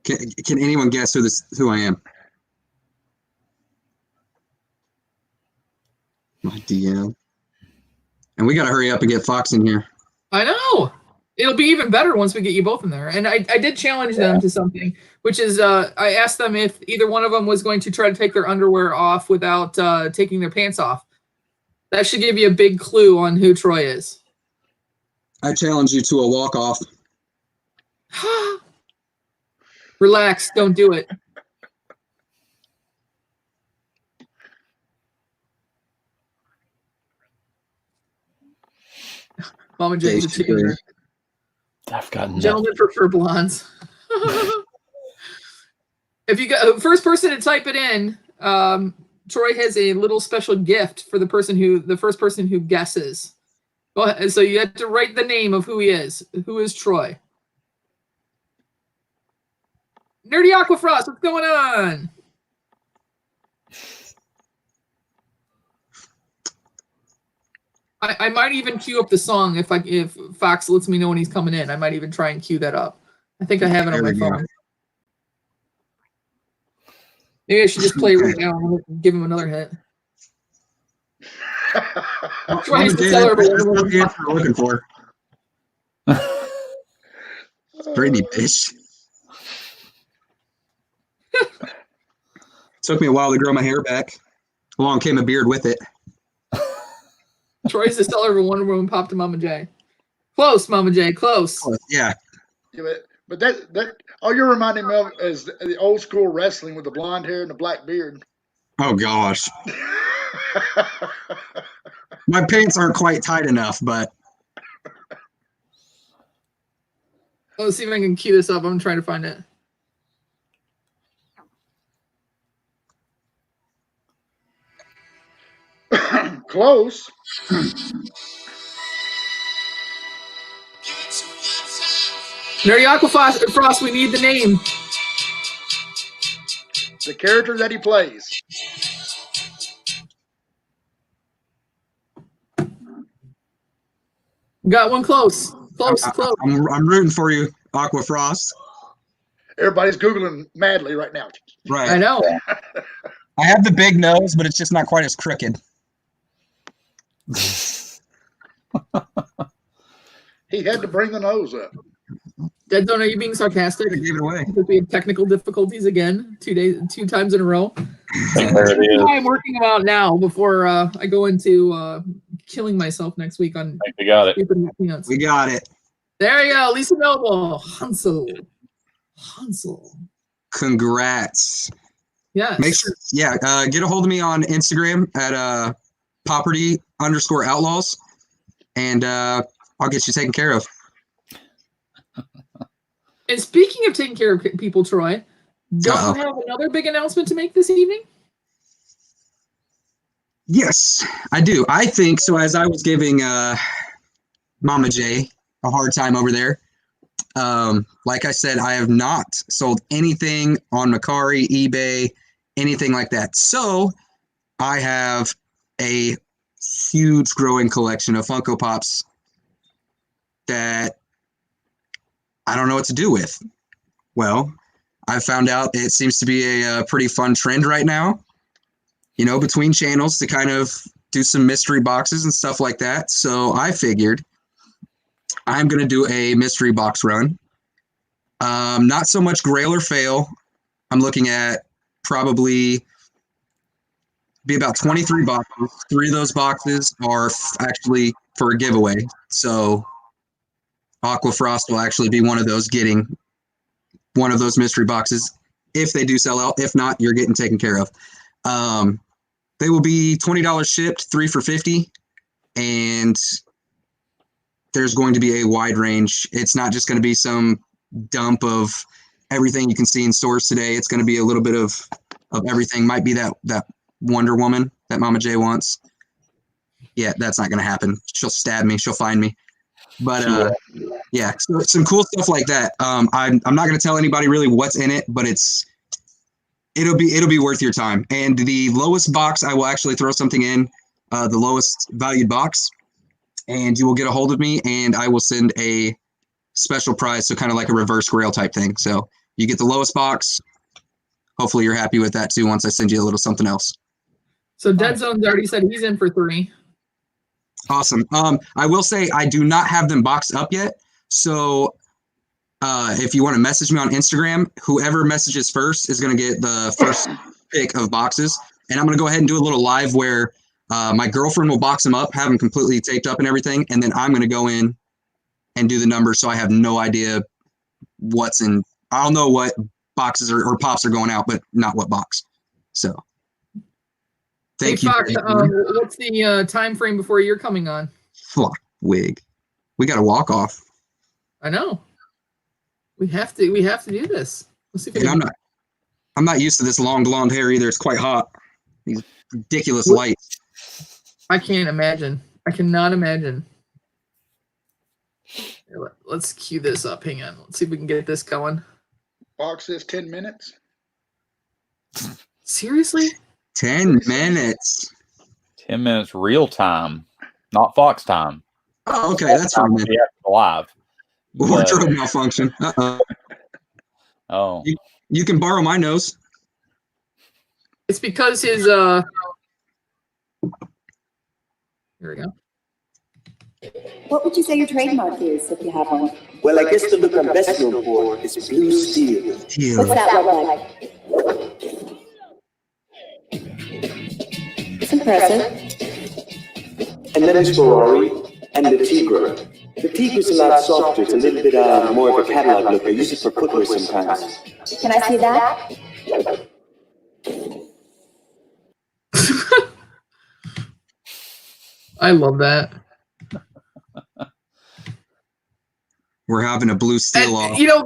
Can anyone guess who I am? My DM. And we got to hurry up and get Fox in here. I know. It'll be even better once we get you both in there. And I did challenge them to something, which is I asked them if either one of them was going to try to take their underwear off without taking their pants off. That should give you a big clue on who Troy is. I challenge you to a walk-off. Relax. Don't do it. Mama J's a cheerleader. I've gotten Gentlemen prefer blondes. If you got first person to type it in, Troy has a little special gift for the first person who guesses. Go ahead. So you have to write the name of who he is. Who is Troy? Nerdy Aquafrost, what's going on? I might even queue up the song if Fox lets me know when he's coming in. I might even try and queue that up. I think I have it on my phone. Maybe I should just play it right now and give him another hit. Tries to tell everyone. That's what we're looking for. Brady bitch. Took me a while to grow my hair back. Along came a beard with it. Troy's the seller of a Wonder Woman popped to Mama J. Close, Mama J, close. Yeah. But that all you're reminding me of is the old school wrestling with the blonde hair and the black beard. Oh gosh. My pants aren't quite tight enough, but Let's see if I can cue this up. I'm trying to find it. Close. Nerdy Aquafrost, we need the name. The character that he plays. Got one close. Close. I'm rooting for you, Aquafrost. Everybody's Googling madly right now. Right. I know. I have the big nose, but it's just not quite as crooked. He had to bring the nose up. Dead Zone, are you being sarcastic? I gave it away. Could be technical difficulties again. 2 times in a row. There it is. I'm working about now before I go into killing myself next week on I think we got it. stupid peanuts. We got it. There you go, Lisa Noble, Hansel. Congrats. Yes. Make sure, get a hold of me on Instagram at Poperty_Outlawz, and I'll get you taken care of. And speaking of taking care of people, Troy, don't you have another big announcement to make this evening? Yes, I do. I think so. As I was giving Mama J a hard time over there, like I said, I have not sold anything on Mercari, eBay, anything like that. So I have a huge growing collection of Funko Pops that I don't know what to do with. Well, I found out it seems to be a pretty fun trend right now, you know, between channels to kind of do some mystery boxes and stuff like that. So I figured I'm going to do a mystery box run. Not so much Grail or Fail. I'm looking at probably be about 23 boxes. 3 of those boxes are actually for a giveaway. So Aquafrost will actually be one of those getting one of those mystery boxes if they do sell out. If not, you're getting taken care of. The They will be $20 shipped, 3 for $50, and there's going to be a wide range. It's not just going to be some dump of everything you can see in stores today. It's going to be a little bit of everything. Might be that Wonder Woman that Mama J wants. Yeah, that's not going to happen. She'll stab me. She'll find me. But yeah, so some cool stuff like that. I'm not going to tell anybody really what's in it, but it'll be worth your time. And the lowest box, I will actually throw something in, the lowest valued box, and you will get a hold of me, and I will send a special prize, so kind of like a reverse grail type thing. So you get the lowest box. Hopefully you're happy with that too once I send you a little something else. So Dead Zone's already said he's in for 3. Awesome. I will say I do not have them boxed up yet. So if you want to message me on Instagram, whoever messages first is going to get the first pick of boxes. And I'm going to go ahead and do a little live where my girlfriend will box them up, have them completely taped up and everything. And then I'm going to go in and do the numbers. So I have no idea what's in. I'll know what boxes or pops are going out, but not what box. So thank you. Fox, what's the time frame before you're coming on? Fuck, wig. We got to walk off. I know. We have to do this. Let's see if I'm not used to this long blonde hair either. It's quite hot. These ridiculous lights. I can't imagine. I cannot imagine. Let's cue this up. Hang on. Let's see if we can get this going. Box is 10 minutes. Seriously? 10 minutes. 10 minutes real time, not Fox time. Oh, okay. That's fine. Yeah, live. Wardrobe malfunction. Oh. You can borrow my nose. It's because his here we go. What would you say your trademark is, if you have one? Well, I guess the look I'm best known for is blue steel. What's that look like? It's impressive. And then there's Ferrari and the Tigra. The Tigra's a lot softer. It's a little bit more of a catalog look. I use it for footwear sometimes. Can I see that? I love that. We're having a blue steel off. You know,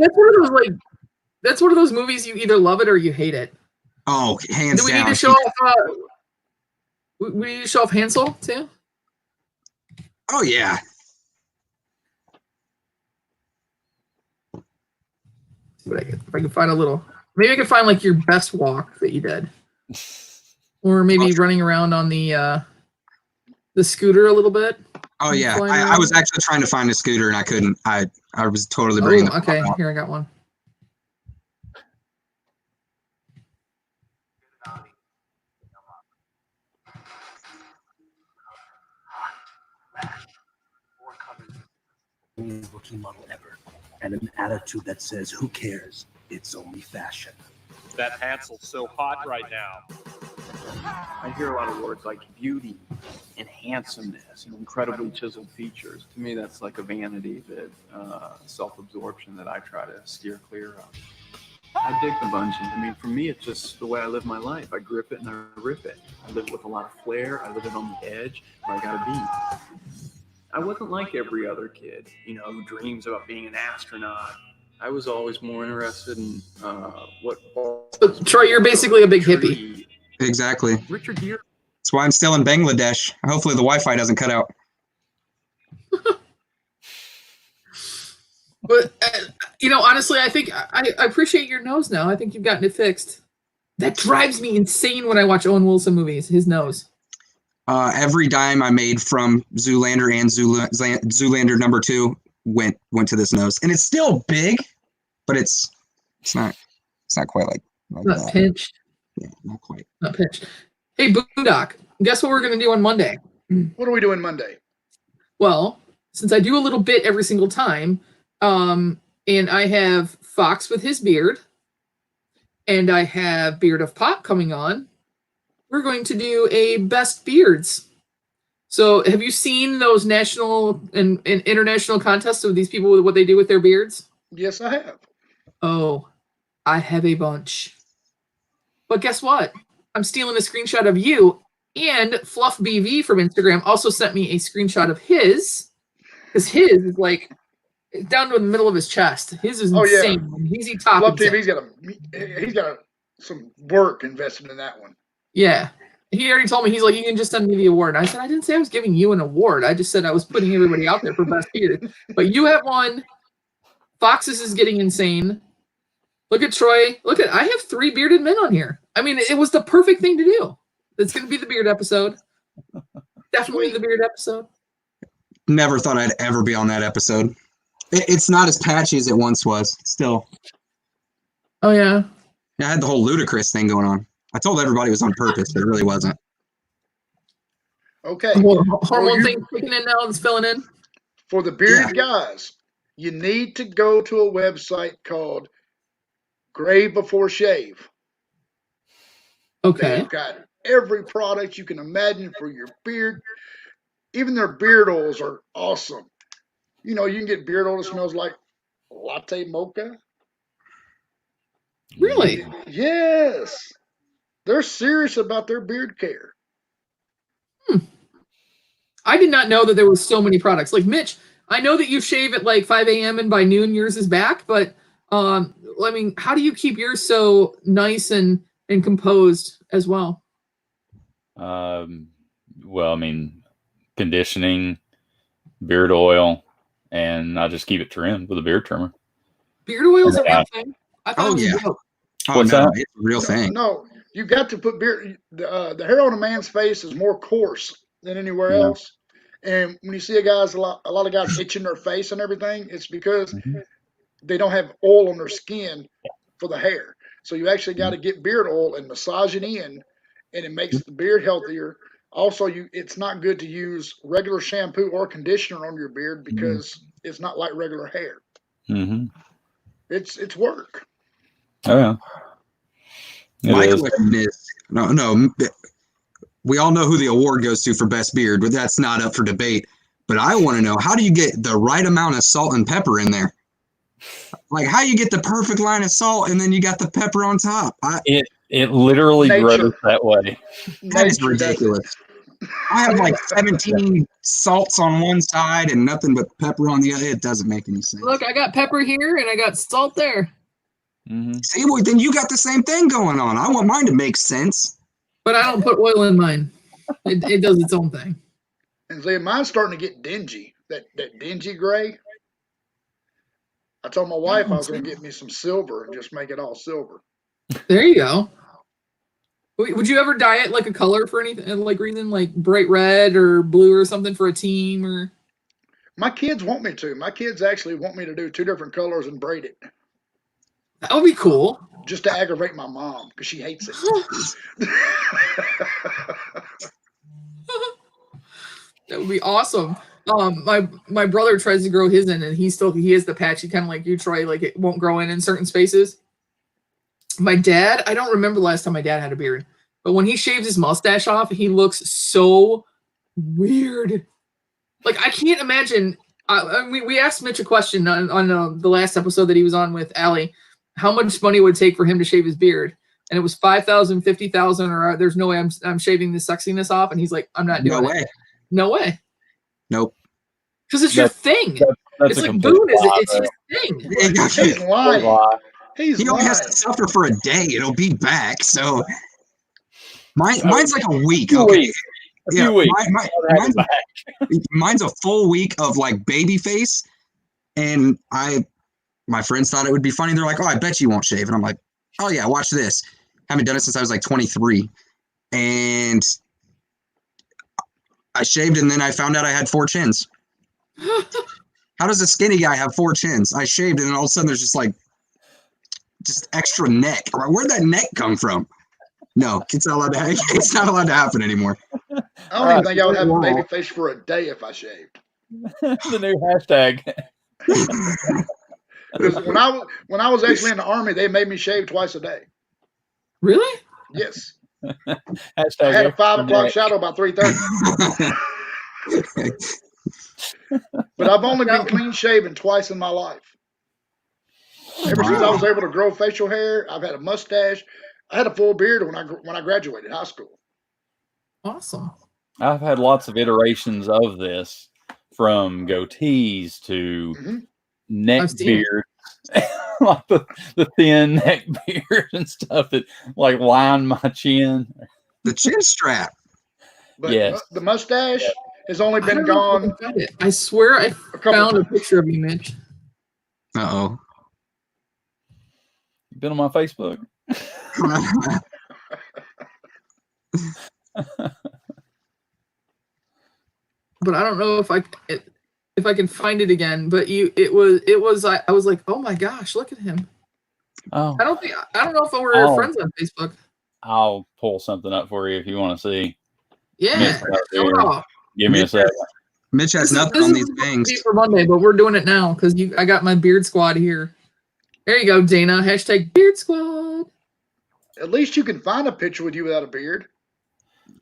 that's one of those movies you either love it or you hate it. Oh, hands Do we down. need to show off we need to show off Hansel too? Oh yeah. See what if I can find a little. Maybe I can find like your best walk that you did, or maybe running around on the scooter a little bit. Oh yeah. I was actually trying to find a scooter and I couldn't. I was totally bringing. Oh, okay. Here I got one. Looking model ever, and an attitude that says, "Who cares? It's only fashion." That Hansel's so hot right now. I hear a lot of words like beauty and handsomeness and incredibly chiseled features. To me, that's like a vanity that self-absorption that I try to steer clear of. I dig the bungeon. I mean, for me, it's just the way I live my life. I grip it and I rip it. I live with a lot of flair. I live it on the edge where I gotta be. I wasn't like every other kid, you know, who dreams about being an astronaut. I was always more interested in what. So, Troy, you're basically a big hippie. Exactly. Richard Gere. That's why I'm still in Bangladesh. Hopefully the Wi-Fi doesn't cut out. But you know, honestly, I think I appreciate your nose now. I think you've gotten it fixed. That drives me insane when I watch Owen Wilson movies. His nose. Every dime I made from Zoolander and Zoolander number 2 went to this nose, and it's still big, but it's not quite like Not that. pinched. Yeah, not quite. Not pinched. Hey, Boondock, guess what we're gonna do on Monday? What are we doing Monday? Well, since I do a little bit every single time, and I have Fox with his beard, and I have Beard of Pop coming on, we're going to do a best beards. So have you seen those national and international contests of these people with what they do with their beards? Yes, I have. Oh, I have a bunch. But guess what? I'm stealing a screenshot of you And Fluff BV from Instagram also sent me a screenshot of his, because his is like down to the middle of his chest. His is insane. He's top. Fluff TV's got some work invested in that one. Yeah. He already told me, he's like, you can just send me the award. I said, I didn't say I was giving you an award. I just said I was putting everybody out there for best beard. But you have one. Fox's is getting insane. Look at Troy. I have 3 bearded men on here. I mean, it was the perfect thing to do. It's going to be the beard episode. Definitely the beard episode. Never thought I'd ever be on that episode. It's not as patchy as it once was. Still. Oh, yeah. I had the whole ludicrous thing going on. I told everybody it was on purpose, but it really wasn't. Okay. Hormone thing kicking in now. It's filling in. For the bearded guys, you need to go to a website called Gray Before Shave. Okay. They've got every product you can imagine for your beard. Even their beard oils are awesome. You know, you can get beard oil that smells like latte mocha. Really? Yes. They're serious about their beard care. I did not know that there was so many products. Like Mitch, I know that you shave at like 5 a.m. and by noon yours is back, but I mean, how do you keep yours so nice and composed as well? Well, I mean, conditioning, beard oil, and I just keep it trimmed with a beard trimmer. Beard oil is a real thing? I thought it was a joke. What's that? It's a real thing. No, you got to put beard. The hair on a man's face is more coarse than anywhere else. And when you see a lot of guys itching their face and everything, it's because they don't have oil on their skin for the hair. So you actually got to get beard oil and massage it in, and it makes the beard healthier. Also, it's not good to use regular shampoo or conditioner on your beard because it's not like regular hair. It's work. Oh yeah. My question is, no. We all know who the award goes to for best beard, but that's not up for debate. But I want to know, how do you get the right amount of salt and pepper in there? Like, how you get the perfect line of salt and then you got the pepper on top? It literally grows that way. That is ridiculous. I have like 17 salts on one side and nothing but pepper on the other. It doesn't make any sense. Look, I got pepper here and I got salt there. See, well, then you got the same thing going on. I want mine to make sense. But I don't put oil in mine. It does its own thing. And see, mine's starting to get dingy. That dingy gray. I told my wife I was going to get me some silver and just make it all silver. There you go. Would you ever dye it like a color for anything, like reason, like bright red or blue or something for a team? Or my kids want me to. My kids actually want me to do 2 different colors and braid it. That would be cool. Just to aggravate my mom because she hates it. That would be awesome. My brother tries to grow his in, and he has the patchy kind of like you, Troy. Like it won't grow in certain spaces. My dad, I don't remember the last time my dad had a beard, but when he shaves his mustache off, he looks so weird. Like I can't imagine. We asked Mitch a question on the last episode that he was on with Allie. How much money would it take for him to shave his beard? And it was 5,000, 50,000, or there's no way I'm shaving the sexiness off. And he's like, I'm not doing it. No way. Nope. Because it's your thing. It's like Boone is it's his thing. He's lying. He only has to suffer for a day. It'll be back. So mine's like a week. Okay. A few weeks. Mine's a full week of like baby face. And my friends thought it would be funny. They're like, oh, I bet you won't shave. And I'm like, oh yeah, watch this. Haven't done it since I was like 23. And I shaved and then I found out I had 4 chins. How does a skinny guy have 4 chins? I shaved and then all of a sudden there's just extra neck. Where'd that neck come from? No, it's not allowed to happen anymore. I don't even think I would have a baby face for a day if I shaved. The new hashtag. Because when I was actually in the Army, they made me shave twice a day. Really? Yes. Hashtag I had a 5 o'clock shadow by 3:30. But I've only been clean shaven twice in my life. Ever since I was able to grow facial hair, I've had a mustache. I had a full beard when I graduated high school. Awesome. I've had lots of iterations of this, from goatees to neck I've seen it. beards, like the thin neck beard and stuff that like line my chin. The chin strap. But Yes. the mustache has only I been don't know if I gone. can find it. I swear I couple found a times. picture of you, Mitch. Uh-oh. You been on my Facebook? But I don't know if I can find it again. But it was I was like, oh my gosh, look at him. Oh, I don't know if we're friends on Facebook. I'll pull something up for you if you want to see. Yeah. Mitch out there. Show it off. Give me a second. Mitch has nothing on these bangs. For Monday, but we're doing it now because I got my beard squad here. There you go, Dana. # beard squad. At least you can find a picture with you without a beard.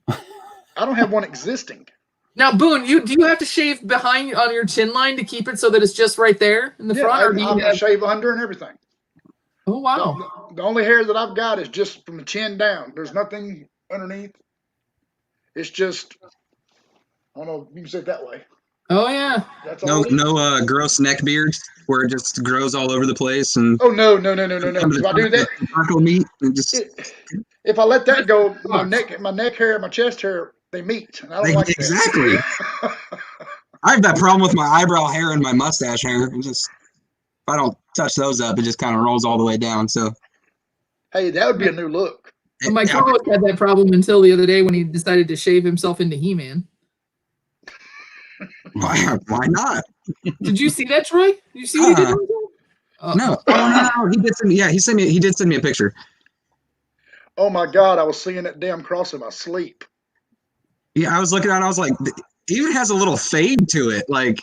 I don't have one existing. Now, Boone, do you have to shave behind on your chin line to keep it so that it's just right there in the front? Or do you I shave under and everything. Oh wow! The only hair that I've got is just from the chin down. There's nothing underneath. It's just, I don't know, you can say it that way. Oh yeah. That's all. No gross neck beards where it just grows all over the place and. Oh no! If I do that, taco meat and just. If I let that go, my neck hair, my chest hair, they meet. And I don't like exactly. that. I have that problem with my eyebrow hair and my mustache hair. It just, if I don't touch those up, it just kind of rolls all the way down. So. Hey, that would be a new look. Well, my co-host had that problem until the other day when he decided to shave himself into He-Man. Why not? Did you see that, Troy? Did you see what he did? No. Oh no, he did send me. Yeah, he did send me a picture. Oh my God, I was seeing that damn cross in my sleep. Yeah, I was looking at it, I was like, it even has a little fade to it. Like,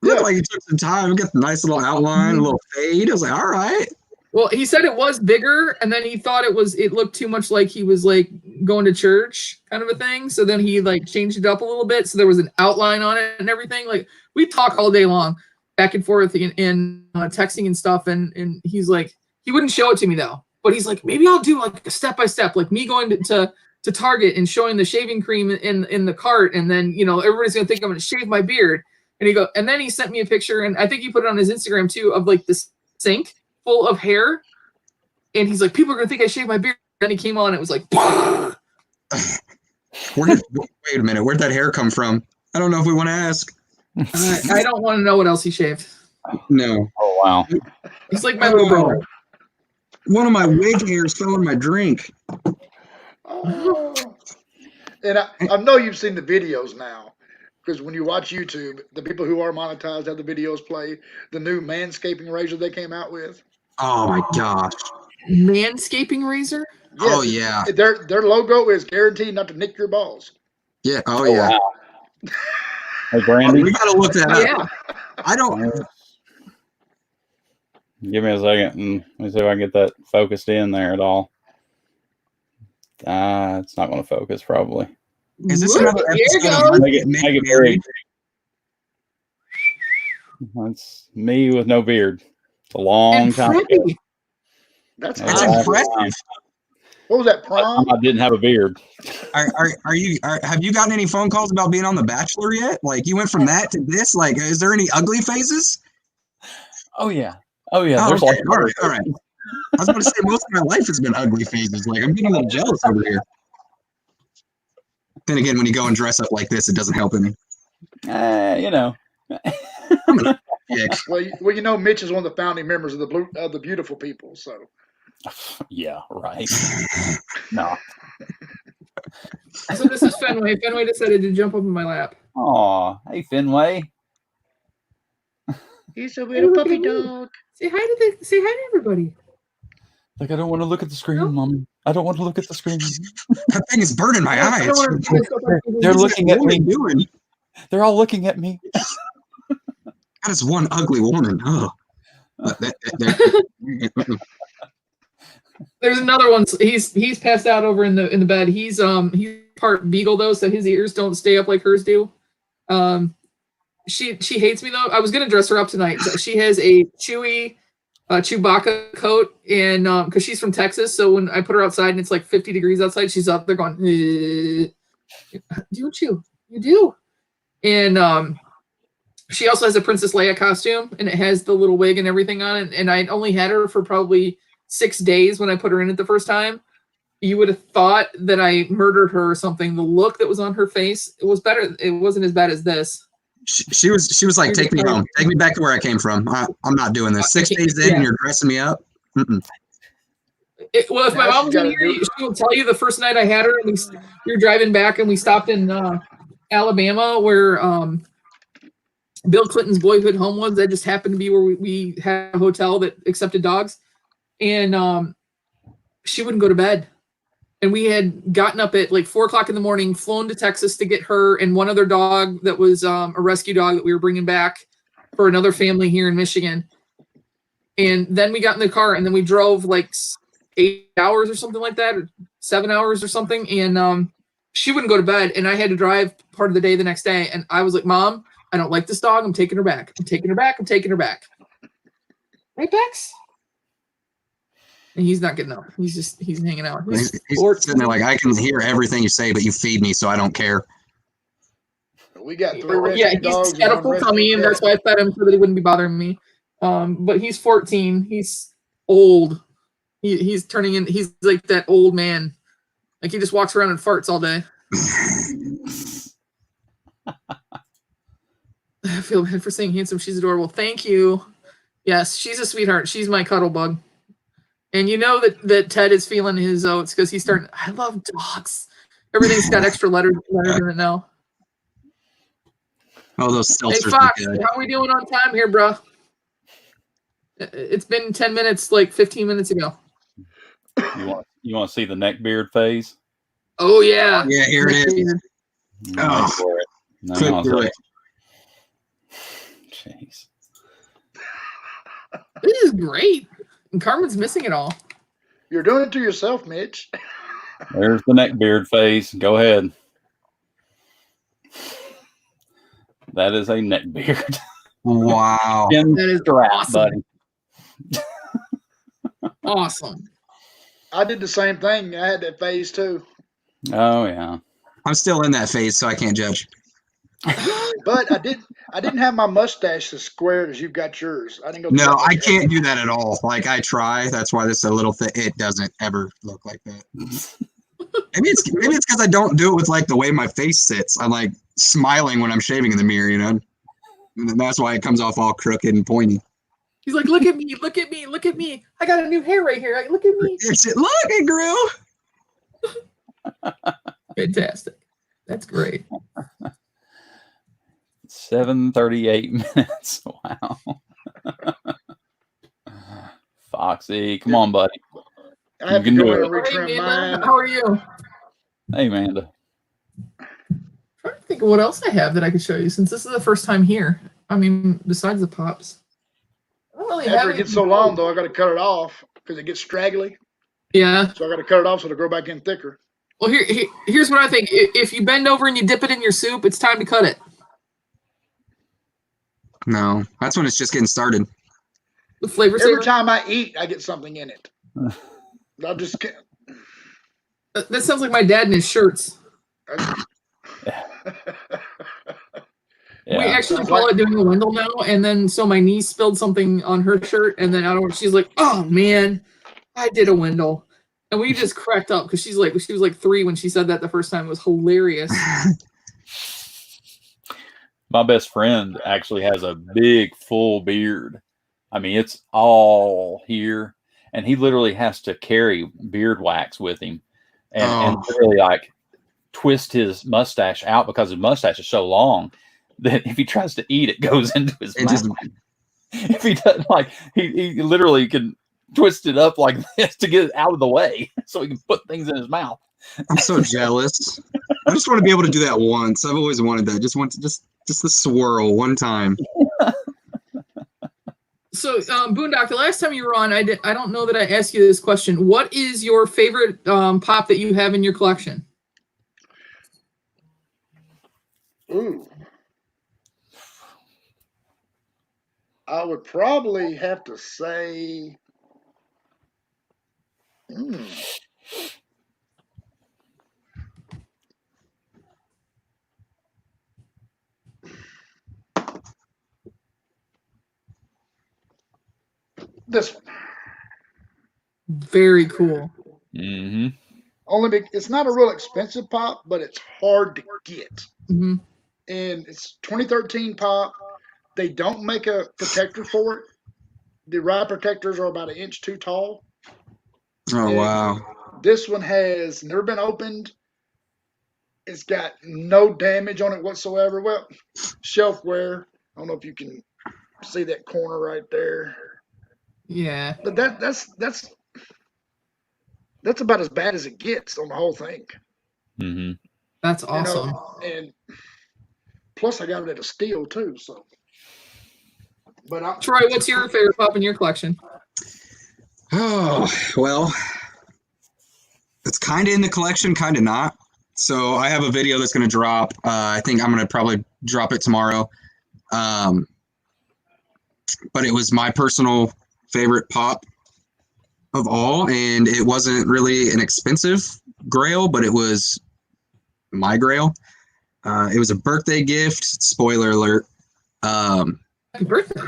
looked like he took some time, got the nice little outline, a little fade. I was like, all right. Well, he said it was bigger, and then he thought it looked too much like he was like going to church kind of a thing. So then he like changed it up a little bit. So there was an outline on it and everything. Like we talk all day long back and forth in texting and stuff. And he's like, he wouldn't show it to me though, but he's like, maybe I'll do like a step-by-step, like me going to Target and showing the shaving cream in the cart. And then, everybody's going to think I'm going to shave my beard. And then he sent me a picture, and I think he put it on his Instagram too, of like this sink full of hair, and he's like, people are gonna think I shaved my beard. Then he came on, it was like, wait a minute, where'd that hair come from? I don't know if we want to ask. I don't want to know what else he shaved. No. Oh wow. He's like my little brother. One of my wig hairs fell in my drink. Oh. And I know you've seen the videos now, because when you watch YouTube, the people who are monetized have the videos play. The new manscaping razor they came out with. Oh my gosh. Manscaping razor? Yes, oh yeah. Their logo is guaranteed not to nick your balls. Yeah. Oh yeah. Wow. Hey, Brandy. We gotta look that up. Yeah. I don't. Give me a second and let me see if I can get that focused in there at all. It's not going to focus probably. Is this Look, another episode of Make it big. That's me with no beard. It's a long time ago. That's impressive. What was that, prom? I didn't have a beard. Have you gotten any phone calls about being on The Bachelor yet? Like you went from that to this? Like, is there any ugly phases? Oh yeah. Oh, There's okay. All right. I was going to say most of my life has been ugly phases. Like I'm getting a little jealous over here. Then again, when you go and dress up like this, it doesn't help any. Well, Mitch is one of the founding members of the Beautiful People, so. Yeah, right. No. So this is Fenway. Fenway decided to jump up in my lap. Aw, hey Fenway. He's a little puppy dog. Say hi to everybody. Like I don't want to look at the screen, Mommy. I don't want to look at the screen. That thing is burning my eyes. They're looking at me. Doing? They're all looking at me. That is one ugly woman. Oh. There's another one. He's passed out over in the bed. He's part beagle though, so his ears don't stay up like hers do. She hates me though. I was gonna dress her up tonight. She has a Chewbacca coat, and because she's from Texas, so when I put her outside and it's like 50 degrees outside, she's up there going. Don't you? You do. And she also has a Princess Leia costume, and it has the little wig and everything on it. And I only had her for probably 6 days when I put her in it the first time. You would have thought that I murdered her or something. The look that was on her face, it was better. It wasn't as bad as this. She was like, take me home, take me back to where I came from. I'm not doing this. 6 days in, and you're dressing me up. Mm-mm. Well, if my mom was in here, she will tell you the first night I had her. We were driving back, and we stopped in Alabama, where Bill Clinton's boyhood home was. That just happened to be where we had a hotel that accepted dogs, and she wouldn't go to bed. And we had gotten up at like 4:00 in the morning, flown to Texas to get her and one other dog that was a rescue dog that we were bringing back for another family here in Michigan. And then we got in the car, and then we drove like 8 hours or something like that, or 7 hours or something. And she wouldn't go to bed, and I had to drive part of the day the next day. And I was like, Mom, I don't like this dog. I'm taking her back. I'm taking her back. I'm taking her back. Right, Bex? And he's not getting up. He's hanging out. He's sitting there like, I can hear everything you say, but you feed me, so I don't care. We got 3 rescue yeah, dogs. He's got a full tummy, and that's why I fed him so that he wouldn't be bothering me. But he's 14. He's old. He's turning in. He's like that old man. Like he just walks around and farts all day. I feel bad for saying handsome. She's adorable. Thank you. Yes, she's a sweetheart. She's my cuddle bug. And you know that Ted is feeling his oats because he's starting. I love dogs. Everything's got extra letters in it now. Oh, those seltzers. Hey Fox, how are we doing on time here, bro? It's been 10 minutes, like 15 minutes ago. You want to see the neck beard phase? Oh yeah. Yeah, here it is. Oh, Couldn't do it. Jeez. This is great. And Carmen's missing it all. You're doing it to yourself, Mitch. There's the neck beard phase. Go ahead. That is a neck beard. Wow. That is awesome. Buddy. Awesome. I did the same thing. I had that phase too. Oh yeah. I'm still in that phase, so I can't judge. But I didn't have my mustache as squared as you've got yours. I didn't go. No, I can't do that at all. Like I try. That's why this is a little thing. It doesn't ever look like that. Maybe it's because I don't do it with like the way my face sits. I'm like smiling when I'm shaving in the mirror, you know. And that's why it comes off all crooked and pointy. He's like, look at me, look at me, look at me. I got a new hair right here. Look at me. Look, it grew. Fantastic. That's great. 7:38 minutes. Wow. Foxy, come on, buddy. I have You to can go do in and it. retrim Hey, mine. Amanda, how are you? Hey, Amanda. I'm trying to think of what else I have that I could show you since this is the first time here. I mean, besides the pops. I don't really have After it gets so long, though, I got to cut it off because it gets straggly. Yeah. So I got to cut it off so it'll grow back in thicker. Well, here's what I think. If you bend over and you dip it in your soup, it's time to cut it. No, that's when it's just getting started. The flavor Every saver. time I eat, I get something in it. I just can't. That sounds like my dad in his shirts. Yeah. We actually call it doing a Wendell now, and then so my niece spilled something on her shirt, and then she's like, "Oh man, I did a Wendell," and we just cracked up because she was like 3 when she said that the first time. It was hilarious. My best friend actually has a big full beard. I mean, it's all here, and he literally has to carry beard wax with him, and really like twist his mustache out because his mustache is so long that if he tries to eat, it goes into his mouth. If he does, like he literally can twist it up like this to get it out of the way so he can put things in his mouth. I'm so jealous. I just want to be able to do that once. I've always wanted that. Just the swirl one time. So, Boondock, the last time you were on, I don't know that I asked you this question. What is your favorite pop that you have in your collection? Ooh. I would probably have to say. This one. Very cool. Mm-hmm. It's not a real expensive pop, but it's hard to get. Mm-hmm. And it's 2013 pop. They don't make a protector for it. The ride protectors are about 1 inch too tall. Oh, And wow. this one has never been opened. It's got no damage on it whatsoever. Well, shelf wear. I don't know if you can see that corner right there. Yeah. But that's about as bad as it gets on the whole thing. Mm-hmm. That's You awesome. know, and plus I got it at a steal too. So, but Troy, what's your favorite pop in your collection? Oh, well, it's kind of in the collection, kind of not. So I have a video that's going to drop. I think I'm going to probably drop it tomorrow. But it was my personal favorite pop of all, and it wasn't really an expensive grail, but it was my grail. It was a birthday gift. Spoiler alert. Happy birthday.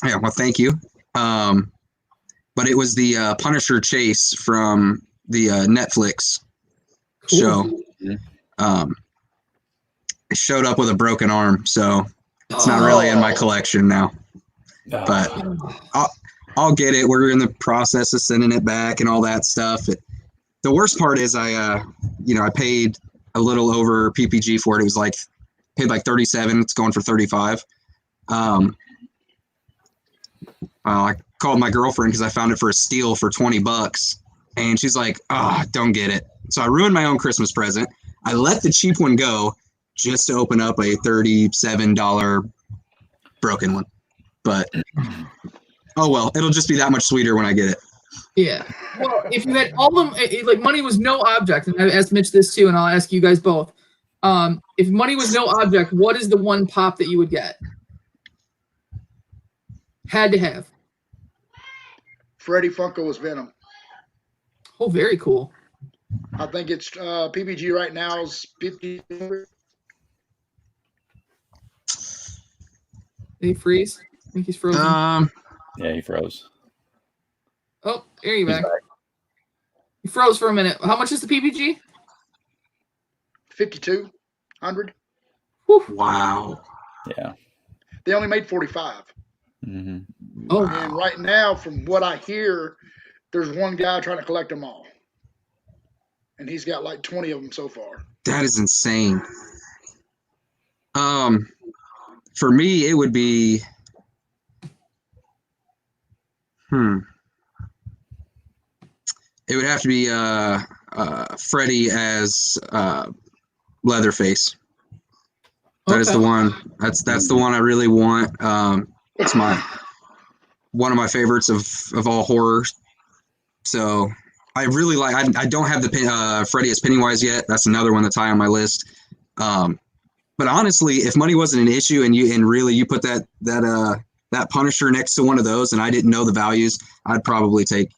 Yeah, well, thank you. But it was the Punisher chase from the Netflix show. It showed up with a broken arm, so it's not really in my collection now. But I'll get it. We're in the process of sending it back and all that stuff. The worst part is I paid a little over PPG for it. It was paid like 37. It's going for 35. I called my girlfriend because I found it for a steal for $20, and she's like, don't get it. So I ruined my own Christmas present. I let the cheap one go just to open up a $37 broken one. But oh well, it'll just be that much sweeter when I get it. Yeah. Well, if you had all of them, like money was no object, and I asked Mitch this too, and I'll ask you guys both. If money was no object, what is the one pop that you would get? Had to have. Freddy Funko's Venom. Oh, very cool. I think it's PPG right now is 50. Did he freeze? I think he's frozen. Yeah, he froze. Oh, there you He's back. He froze for a minute. How much is the PPG? 5,200. Wow. Yeah. They only made 45. Mm-hmm. Oh, And right now, from what I hear, there's one guy trying to collect them all. And he's got like 20 of them so far. That is insane. For me, it would be it would have to be Freddy as Leatherface. That is the one. That's the one I really want. It's one of my favorites of all horror. So I really like. I don't have the Freddy as Pennywise yet. That's another one that's high on my list. But honestly, if money wasn't an issue and you put that Punisher next to one of those, and I didn't know the values, I'd probably take.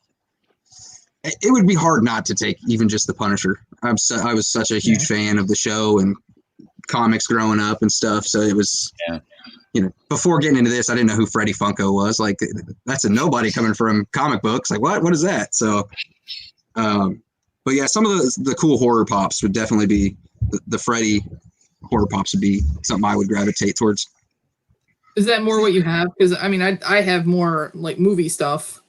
It would be hard not to take even just the Punisher. I was such a huge fan of the show and comics growing up and stuff. So it was, before getting into this, I didn't know who Freddy Funko was. Like, that's a nobody coming from comic books. Like, what is that? So, but yeah, some of the cool horror pops would definitely be the Freddy horror pops would be something I would gravitate towards. is that more what you have? Because I mean, I have more like movie stuff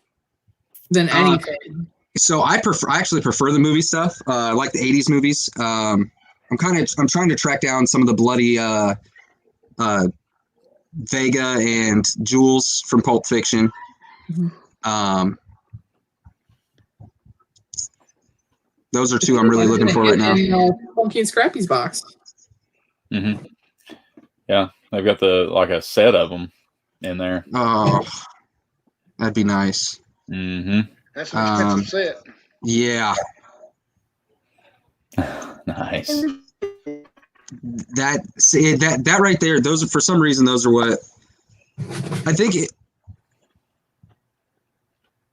than anything. So I actually prefer the movie stuff. I like the 80s movies. I'm trying to track down some of the bloody Vega and Jules from Pulp Fiction. Mm-hmm. Those are two I'm really looking for right now. Funky and Scrappy's box. Mm-hmm. Yeah, they've got a set of them in there. Oh, that'd be nice. Mm-hmm. That's an expensive set. Yeah. Nice. That right there, those are, for some reason, those are what I think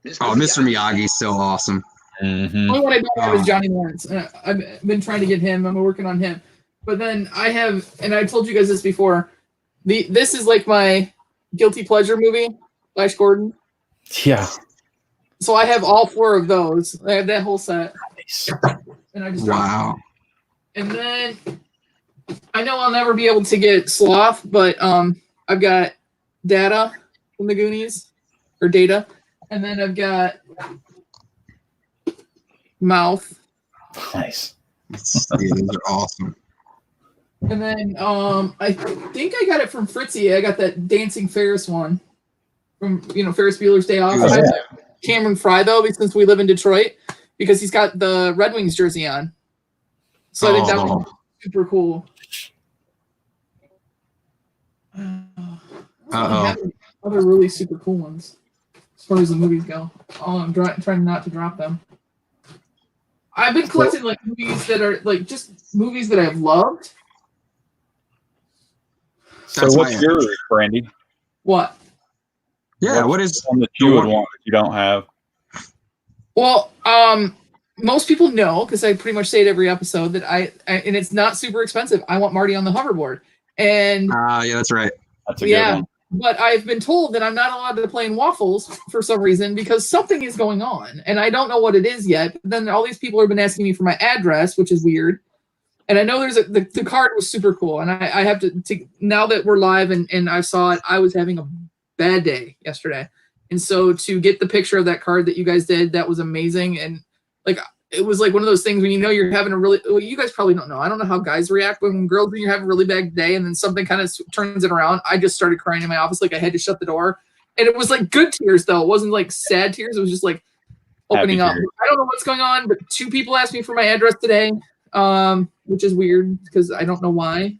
Mr. Miyagi's so awesome. Mm-hmm. The only one I don't have is Johnny Lawrence. I've been trying to get him. I'm working on him. But then I have, and I told you guys this before, this is like my guilty pleasure movie, Flash Gordon. Yeah. So I have all 4 of those. I have that whole set. Nice. And I just Wow. And then I know I'll never be able to get Sloth, but I've got Data from the Goonies, or Data, and then I've got Mouth, Nice. Yeah, those are awesome. and then I think I got it from Fritzy. I got that Dancing Ferris one from Ferris Bueller's Day Off. Oh, I yeah. have Cameron Fry though, since we live in Detroit, because he's got the Red Wings jersey on. So I think that was super cool. I have other really super cool ones as far as the movies go. Oh, I'm trying not to drop them. I've been collecting like movies that are like just movies that I've loved. So what's yours, Brandy? What? Yeah, what is one that you would want that you don't have? Well, most people know, because I pretty much say it every episode, that I and it's not super expensive. I want Marty on the hoverboard. And yeah, that's right. That's a good one. But I've been told that I'm not allowed to play in Waffles for some reason because something is going on, and I don't know what it is yet. But then all these people have been asking me for my address, which is weird. And I know there's the card was super cool, and I have to now that we're live and I saw it, I was having a bad day yesterday, and so to get the picture of that card that you guys did, that was amazing. And like it was like one of those things when you're having a really, well, you guys probably don't know. I don't know how guys react when girls, when you have a really bad day and then something kind of turns it around. I just started crying in my office. Like I had to shut the door, and it was like good tears though. It wasn't like sad tears. It was just like opening up. I don't know what's going on, but 2 people asked me for my address today, which is weird because I don't know why.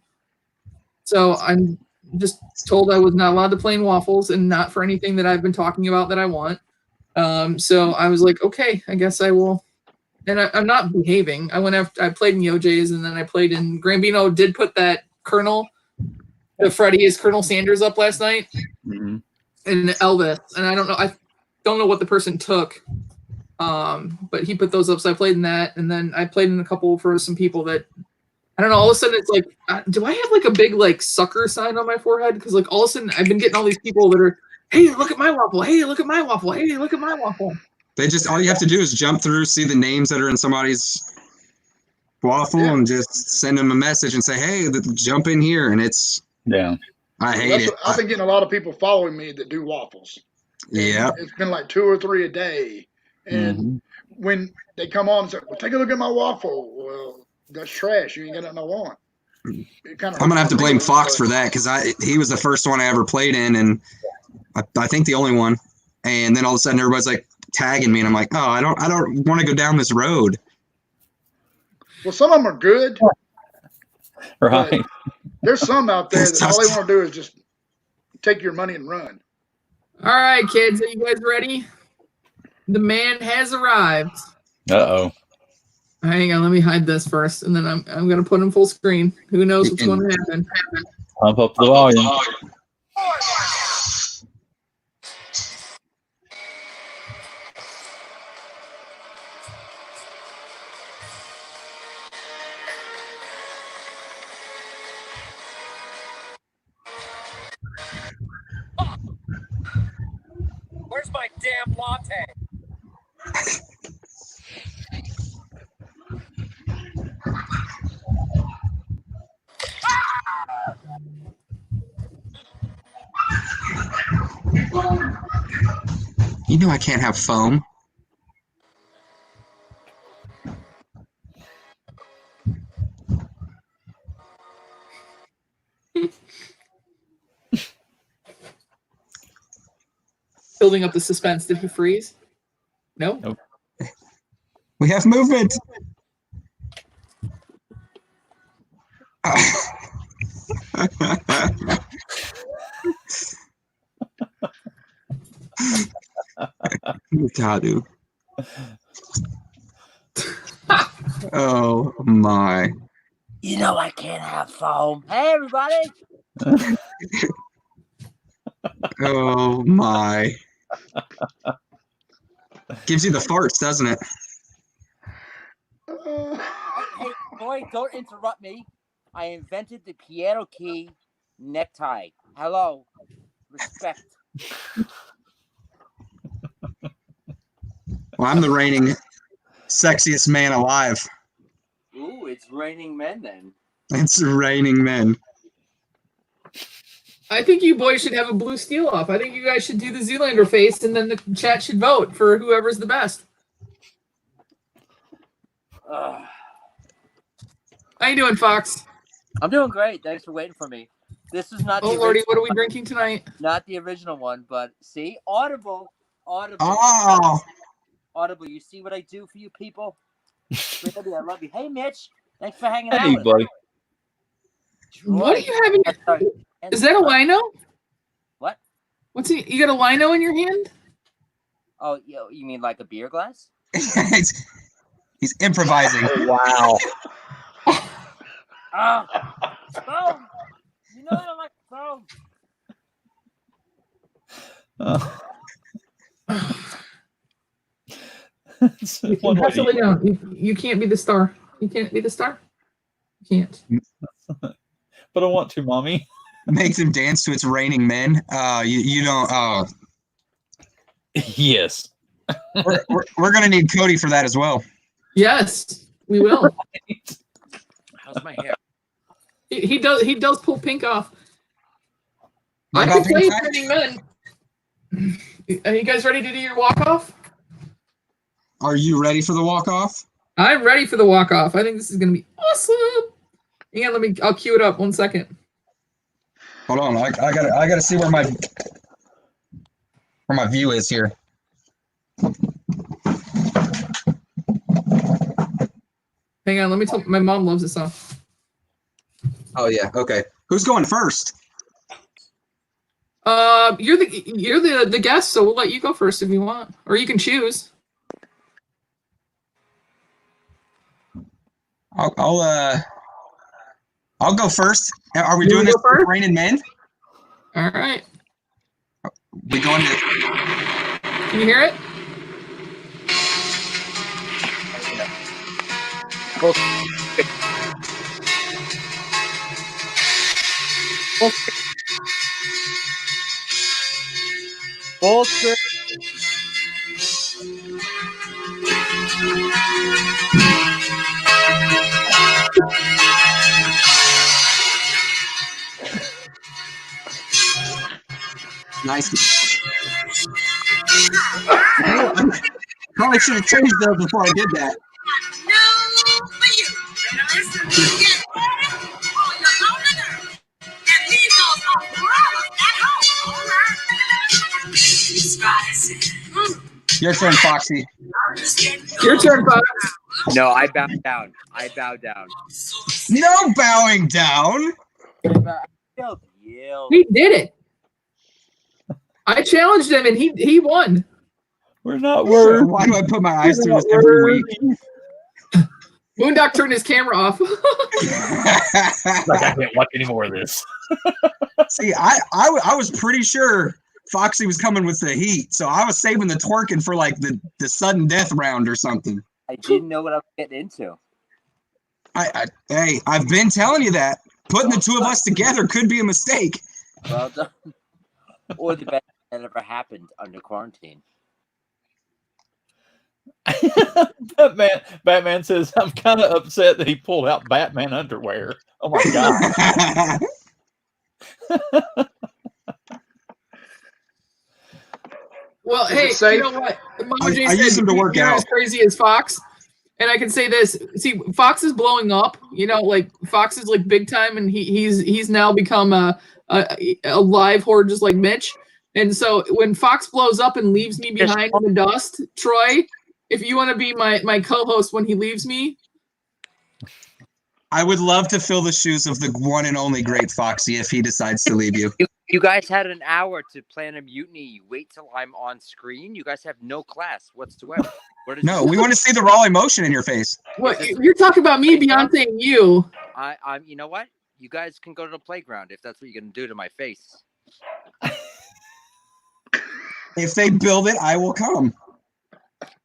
So I'm just told I was not allowed to play in Waffles and not for anything that I've been talking about that I want. So I was like, okay, I guess I will. And I'm not behaving. I played in Yojay's, and then I played in Grambino. Did put that Colonel, the Freddy is Colonel Sanders up last night, and Elvis. And I don't know what the person took, but he put those up. So I played in that, and then I played in a couple for some people that I don't know. All of a sudden, it's like, do I have like a big like sucker sign on my forehead? Because like all of a sudden, I've been getting all these people that are, hey, look at my waffle. Hey, look at my waffle. Hey, look at my waffle. They just, all you have to do is jump through, see the names that are in somebody's waffle, and just send them a message and say, hey, jump in here. And it's, I hate it. I've been getting a lot of people following me that do waffles. Yeah. It's been like 2 or 3 a day. And when they come on and say, well, take a look at my waffle. Well, that's trash. You ain't got nothing I want. I'm going to have to blame Fox for that, because he was the first one I ever played in, and I think the only one. And then all of a sudden everybody's like tagging me, and I'm like, oh, I don't want to go down this road. Well, some of them are good. Right. There's some out there that all they want to do is just take your money and run. All right, kids, are you guys ready? The man has arrived. Uh-oh. Hang on, let me hide this first, and then I'm gonna put him full screen. Who knows what's going to happen? Pump up the volume. Where's my damn latte? You know I can't have foam. Building up the suspense. Did he freeze? No? Nope. We have movement. Tadu. Oh my. You know I can't have foam. Hey, everybody. Oh my. Gives you the farts, doesn't it? Hey, boy, don't interrupt me. I invented the piano key necktie. Hello. Respect. Well, I'm the reigning sexiest man alive. Ooh, it's raining men then. It's raining men. I think you boys should have a blue steel off. I think you guys should do the Zoolander face, and then the chat should vote for whoever's the best. How you doing, Fox? I'm doing great. Thanks for waiting for me. This is not. Oh, the Lordy, original what are we one. drinking tonight? Not the original one, but see, Audible. Oh, Audible. You see what I do for you people? Baby, I love you. Hey, Mitch. Thanks for hanging out. Hey, with buddy. us. What do you have in your? Is that a lino? What? What's it? You got a lino in your hand? Oh, you mean like a beer glass? he's improvising. Wow. Phone. You know I don't like phone. You have to lay down. You can't be the star. You can't be the star. You can't. But I want to, Mommy. Makes him dance to "It's Raining Men." You don't. Oh, Yes. we're gonna need Cody for that as well. Yes, we will. How's my hair? He does pull pink off. What I about can play pink with eye? Raining Men. Are you guys ready to do your walk off? Are you ready for the walk off? I'm ready for the walk off. I think this is gonna be awesome. Yeah, I'll cue it up 1 second. Hold on, I gotta see where my view is here. Hang on, let me tell. My mom loves this song. Oh yeah, okay. Who's going first? You're the guest, so we'll let you go first if you want, or you can choose. I'll go first. Are we You doing wanna this go first? with Raining Men? All right. We going to? Can you hear it? Full screen. Nice. Probably should have changed those before I did that. Your turn, Foxy. Your turn, Fox. No, I bowed down. I bowed down. No bowing down. He did it. I challenged him, and he won. We're not worried. Why do I put my eyes through this every week? Moondoc turned his camera off. Like I can't watch any more of this. See, I was pretty sure Foxy was coming with the heat, so I was saving the twerking for like the sudden death round or something. I didn't know what I was getting into. Hey, I've been telling you that. Putting the two of us together could be a mistake. Well done. Or the best that ever happened under quarantine. Batman says, I'm kind of upset that he pulled out Batman underwear. Oh my God. Well, hey, you know what? Mama J I use them to work you're out. as crazy as Fox. And I can say this. See, Fox is blowing up. You know, like Fox is like big time, and he's now become a live horde just like Mitch. And so when Fox blows up and leaves me behind in the dust, Troy, if you want to be my co-host when he leaves me, I would love to fill the shoes of the one and only great Foxy if he decides to leave you. You guys had an hour to plan a mutiny. You wait till I'm on screen. You guys have no class whatsoever. No, we want to see the raw emotion in your face. what you're talking about me, Beyonce, and you. I'm. You know what? You guys can go to the playground if that's what you're gonna do to my face. If they build it, I will come.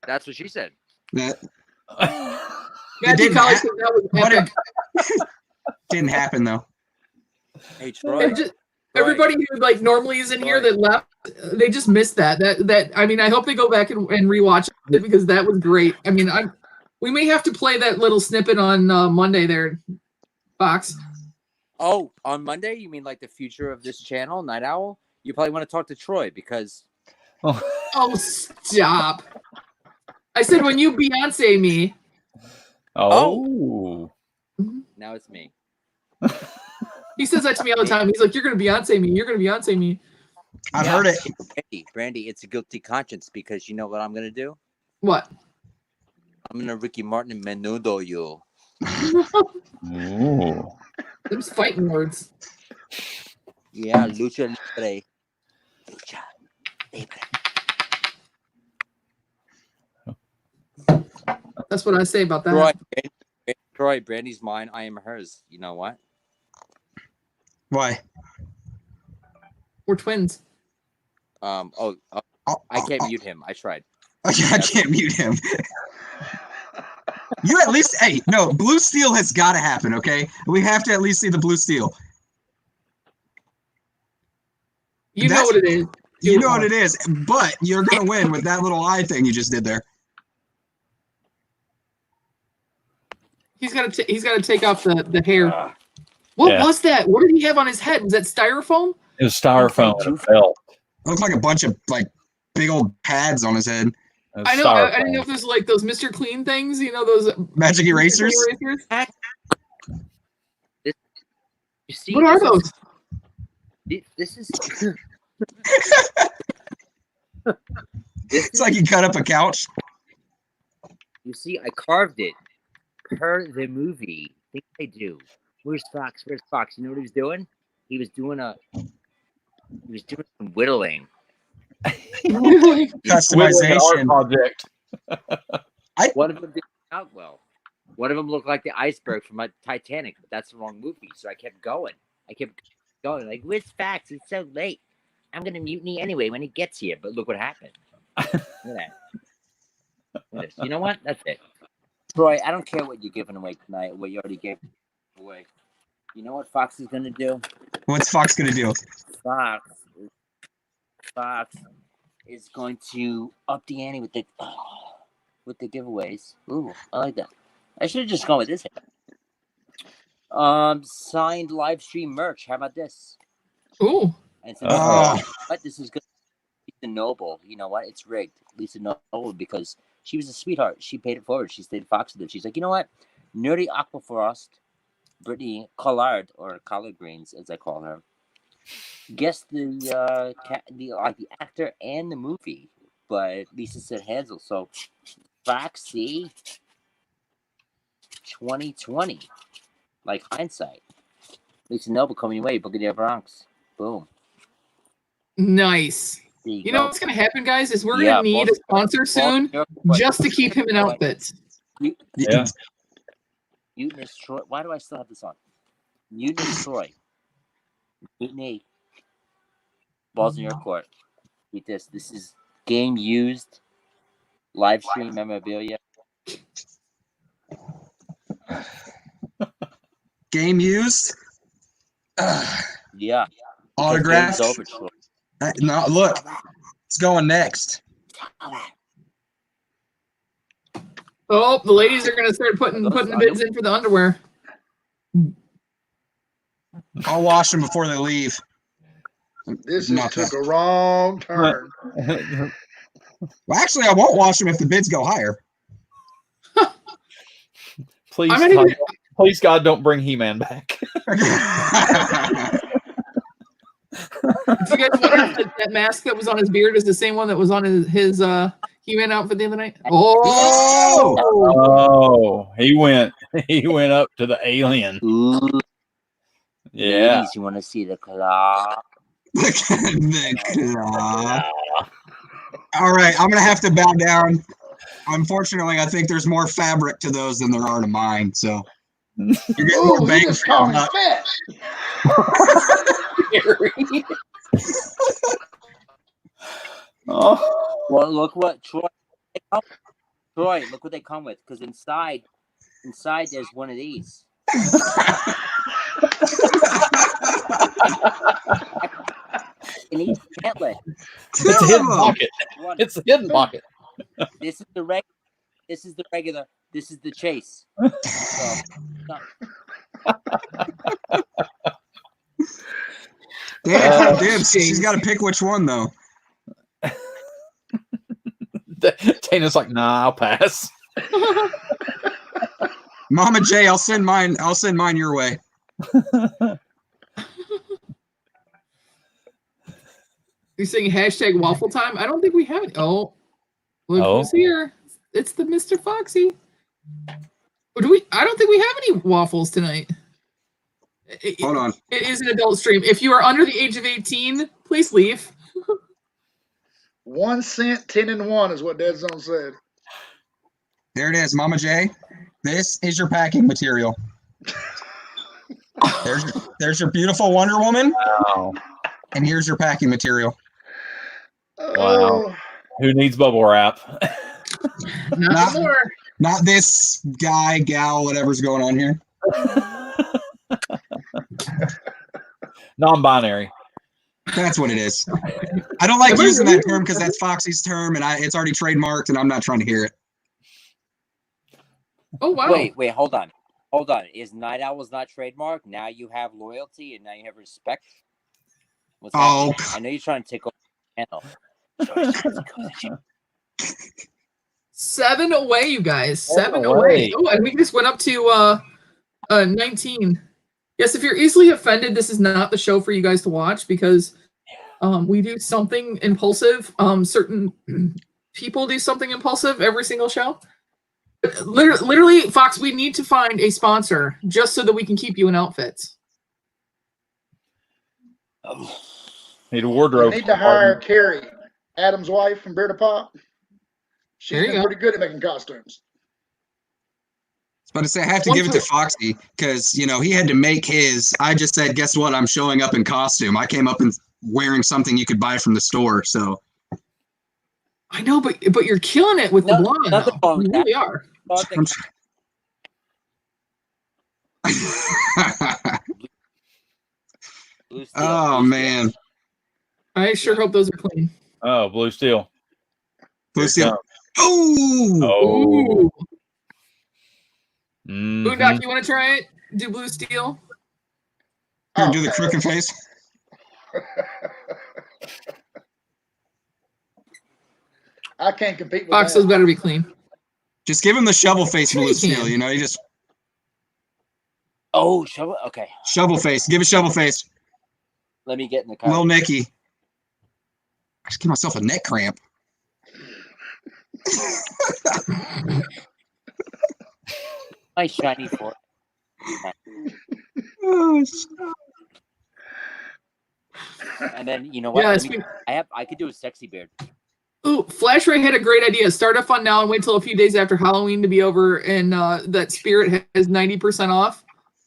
That's what she said. That Matthew didn't Colley hap- said that was what epic. Didn't happen though. Hey Troy. Everybody who like normally is in here that left, they just missed that. I mean, I hope they go back and rewatch it because that was great. I mean, we may have to play that little snippet on Monday there, Fox. Oh, on Monday? You mean like the future of this channel, Night Owl? You probably want to talk to Troy because. Oh, stop! I said when you Beyonce me. Oh. Now it's me. He says that to me all the time. He's like, "You're gonna Beyonce me. You're gonna Beyonce me." I've heard it. Brandy, it's a guilty conscience because you know what I'm gonna do? What? I'm gonna Ricky Martin and Menudo you. Ooh. Them's fighting words. Yeah, lucha libre. Lucha libre. That's what I say about that. Troy, Brandy's mine. I am hers. You know what? Why? We're twins. I can't mute him. I tried. Okay, I can't mute him. You at least, hey, no, blue steel has got to happen, okay? We have to at least see the blue steel. You know what it is. You know what it is, but you're going to win with that little eye thing you just did there. He's got to take off the hair. What was that? What did he have on his head? Was that styrofoam? It was styrofoam and a belt. It looked like a bunch of like big old pads on his head. I know. I didn't know if there's like those Mr. Clean things. You know those magic erasers. You see, what are those? This is. It's like you cut up a couch. You see, I carved it per the movie. I think I do. Where's Fox? Where's Fox? You know what he was doing? He was doing some whittling. Customization project. One of them didn't out well. One of them looked like the iceberg from Titanic, but that's the wrong movie. So I kept going. Like, where's Fox? It's so late. I'm gonna mutiny anyway when he gets here. But look what happened. Look at that. You know what? That's it. Troy, I don't care what you're giving away tonight, what you already gave away. You know what Fox is going to do? What's Fox going to do? Fox is going to up the ante with the giveaways. Ooh, I like that. I should have just gone with this. Signed live stream merch. How about this? Ooh. And so, but this is good. Lisa Noble, you know what? It's rigged. Lisa Noble, because she was a sweetheart. She paid it forward. She stayed Fox with it. She's like, you know what? Nerdy Aquafrost, Brittany Collard, or Collard Greens, as I call her, guessed the actor and the movie, but Lisa said Hansel. So, Foxy, 2020, like hindsight. Lisa Noble coming your way, Boogie Bronx. Boom. Nice. You know what's going to happen, guys, is we're going to need a sponsor soon just to keep him in outfits. Yeah. Mutinous Troy. Why do I still have this on? Mutinous Troy. Mutiny. Balls in your court. Eat this. This is game used. Live stream memorabilia. Game used? Yeah. Autograph? Over, Troy. No, look. It's going next. Oh, the ladies are going to start putting the bids in for the underwear. I'll wash them before they leave. This took a wrong turn. Well, actually, I won't wash them if the bids go higher. Please, God, don't bring He-Man back. Did you guys wonder if that mask that was on his beard is the same one that was on his He-Man outfit the other night? Oh, he went up to the alien. Ooh. Yeah. Ladies, you want to see the claw? The claw. All right, I'm gonna have to bow down. Unfortunately, I think there's more fabric to those than there are to mine. So you're getting more bang for your buck. Oh. Well, look what Troy. Look what they come with. Because inside there's one of these. And each pamphlet. It's a hidden Terrible. pocket. One. It's a hidden pocket. This is the regular. This is the regular. This is the chase. So, Damn, Dibs. She's got to pick which one though. Tana's like, nah, I'll pass. Mama J, I'll send mine your way. You saying hashtag waffle time? I don't think we have it. Oh, look Oh. who's here. It's the Mr. Foxy. Or do we? I don't think we have any waffles tonight. Hold on. It is an adult stream. If you are under the age of 18, please leave. 1 cent, 10 and 1 is what Dead Zone said. There it is, Mama J. This is your packing material. There's your beautiful Wonder Woman, Wow. and here's your packing material. Wow. Who needs bubble wrap? Not more. Not this guy, gal, whatever's going on here. Non-binary. That's what it is. I don't like using that term because that's Foxy's term, and it's already trademarked, and I'm not trying to hear it. Oh wow. wait, hold on. Is Night Owls not trademarked? Now you have loyalty and now you have respect. What's Oh. happening? I know you're trying to take over the channel. 7 away, you guys. 7 7 away. away. Oh, and we just went up to 19. Yes, if you're easily offended, this is not the show for you guys to watch because we do something impulsive. Certain people do something impulsive every single show. Literally, Fox, we need to find a sponsor just so that we can keep you in outfits. Need a wardrobe. We need to hire Carrie, Adam's wife from Beer to Pop. She's There you been go. pretty good at making costumes. But I say I have to give it to Foxy because he had to make his. I just said, guess what? I'm showing up in costume. I came up and wearing something you could buy from the store. So I know, but you're killing it with the blonde. Nothing though. wrong with You really are. Oh man, I sure hope those are clean. Oh, blue steel. Blue steel. Oh. Ooh. Mhm. Boondock, you want to try it? Do blue steel? Here, do the crooked face. I can't compete with Fox, that. those better be clean. Just give him the shovel face Sure blue you steel. can. You just Oh, show it. Okay. shovel face. Give a shovel face. Let me get in the car. Little Nicky. I just give myself a neck cramp. My shiny fork. And then you know what? Yeah, Let me- I could do a sexy beard. Ooh, Flash Ray had a great idea. Start a fund now and wait till a few days after Halloween to be over, and that Spirit has 90% off.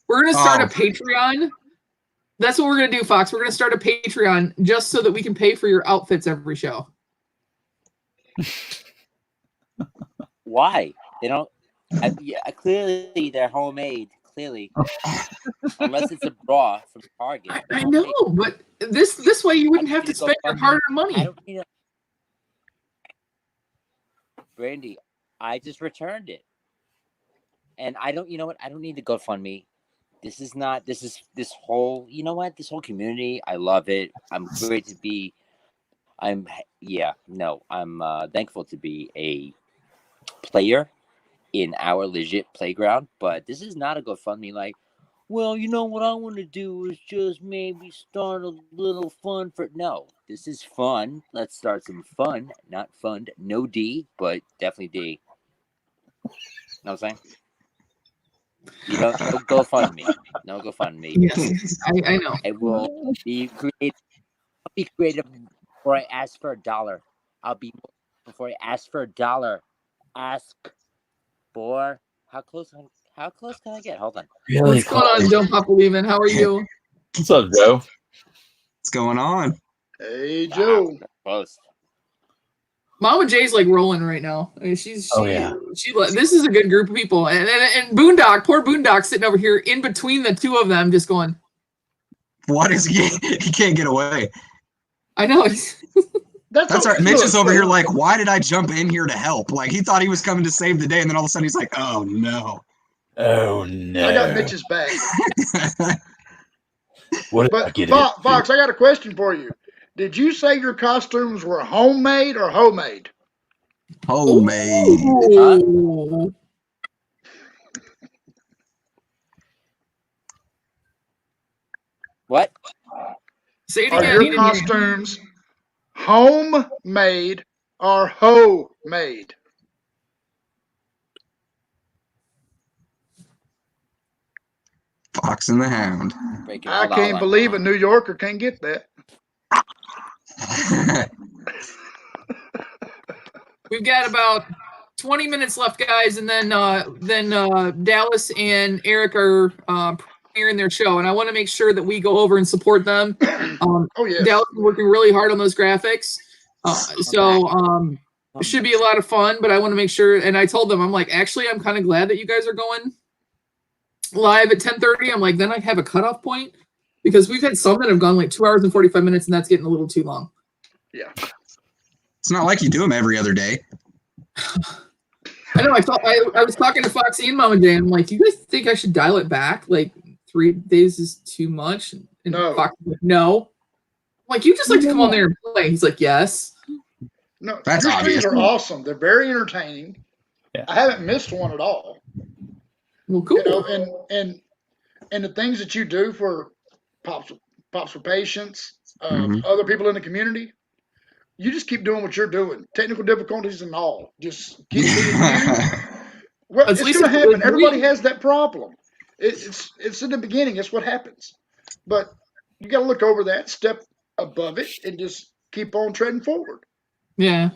We're gonna start a Patreon. That's what we're gonna do, Fox. We're gonna start a Patreon just so that we can pay for your outfits every show. Why? They don't. Clearly, they're homemade. Clearly, unless it's a bra from Target. I know, but this way you wouldn't have to spend your hard-earned I money. don't need a Brandy. I just returned it, and I don't. You know what? I don't need to GoFundMe. This is not. This is this whole. You know what? This whole community. I love it. I'm great to be. I'm thankful to be a player in our legit playground, but this is not a GoFundMe like, well, you know what I want to do is just maybe start a little fun for. No, this is fun. Let's start some fun, not fund. No D, but definitely D. Know what I'm saying? You don't no GoFundMe. No GoFundMe. Yes, I know. I will be creative. I'll be creative before I ask for $1. I'll be before I ask for $1. Ask for how close can I get? Hold on. Really What's going on, Don't Pop Believin'? How are you? What's up, Joe? What's going on? Hey, Joe. Close. Mama J's like rolling right now. I mean, she yeah. This is a good group of people, and Boondock, poor Boondock, sitting over here in between the two of them, just going, What is he? He can't get away. I know. That's right. Mitch is over here like, why did I jump in here to help? Like he thought he was coming to save the day, and then all of a sudden he's like, oh no. Oh no. I got Mitch's back. What but Fox, I got a question for you. Did you say your costumes were homemade or homemade? Homemade. Ooh. What? Say it Are again. your costumes homemade or homemade? Fox and the Hound. I can't believe a New Yorker can't get that. We've got about 20 minutes left, guys, and then Dallas and Eric are premiering their show, and I want to make sure that we go over and support them. Oh yeah, Dallas is working really hard on those graphics, so it should be a lot of fun. But I want to make sure, and I told them, I'm like, actually, I'm kind of glad that you guys are going live at 10:30. I'm like, then I have a cutoff point because we've had some that have gone like 2 hours and 45 minutes, and that's getting a little too long. Yeah. It's not like you do them every other day. I know. I was talking to Foxy and Mama J. I'm like, do you guys think I should dial it back? Like 3 days is too much? And No. Foxy's like, no. I'm like, you just like to come on there and play. He's like, yes. No, That's your obvious. streams are awesome. They're very entertaining. Yeah. I haven't missed one at all. Well, cool. You know, and the things that you do for Pops for Patients, other people in the community, you just keep doing what you're doing. Technical difficulties and all. Just keep being you. Well, it's going to happen. Everybody has that problem. It's in the beginning. It's what happens. But you got to look over that, step above it, and just keep on treading forward. Yeah.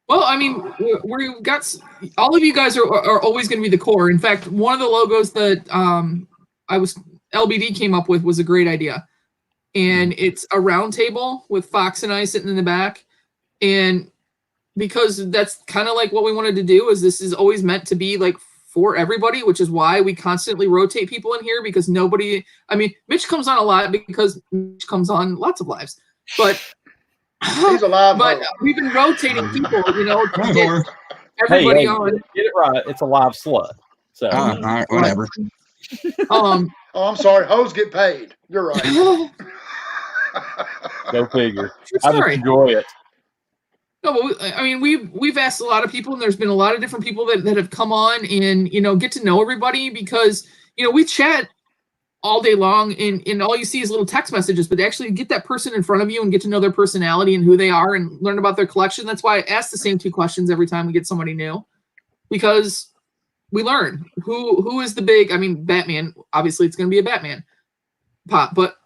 Well, I mean, we've got all of you guys are always going to be the core. In fact, one of the logos that LBD came up with was a great idea. And it's a round table with Fox and I sitting in the back. And because that's kind of like what we wanted to do, is this is always meant to be like for everybody, which is why we constantly rotate people in here, because Mitch comes on a lot because Mitch comes on lots of lives, but he's alive. But we've been rotating people, to get everybody on. Get it right. It's a live slut. So all right, whatever. Oh, I'm sorry. Hoes get paid. You're right. Go figure. I just enjoy it. No, but we've asked a lot of people, and there's been a lot of different people that have come on and get to know everybody, because we chat all day long, and all you see is little text messages, but to actually get that person in front of you and get to know their personality and who they are and learn about their collection. That's why I ask the same 2 questions every time we get somebody new, because we learn who is the big. Batman. Obviously, it's going to be a Batman pop, but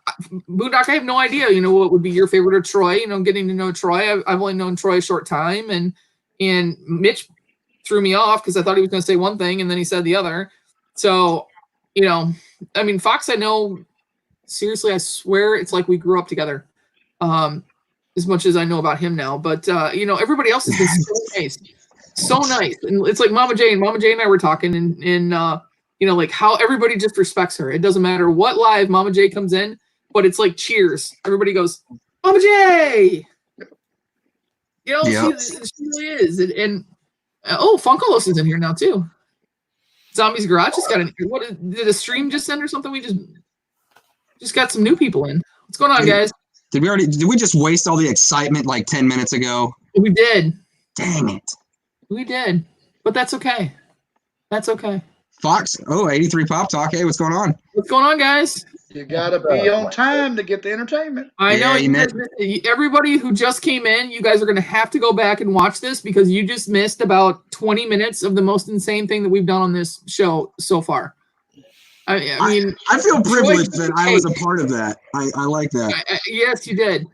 Boondock, I have no idea. What would be your favorite of Troy? Getting to know Troy. I've only known Troy a short time, and Mitch threw me off because I thought he was going to say one thing and then he said the other. So, Fox, I know, seriously, I swear it's like we grew up together. As much as I know about him now, but everybody else has been so nice, so nice, and it's like Mama J and I were talking, and like how everybody just respects her. It doesn't matter what live Mama J comes in, but it's like cheers. Everybody goes, Mama J. Yep. She really is, and Funkalos is in here now too. Zombie's Garage just got in here. Did a stream just end or something? We just got some new people in. What's going on, guys? Did we just waste all the excitement like 10 minutes ago? We did. Dang it. We did. But that's okay. That's okay. Fox, 83 Pop Talk. Hey, what's going on? What's going on, guys? You got to be on time to get the entertainment. I know. Everybody who just came in, you guys are going to have to go back and watch this, because you just missed about 20 minutes of the most insane thing that we've done on this show so far. I feel privileged that I was a part of that. I like that. Yes, you did.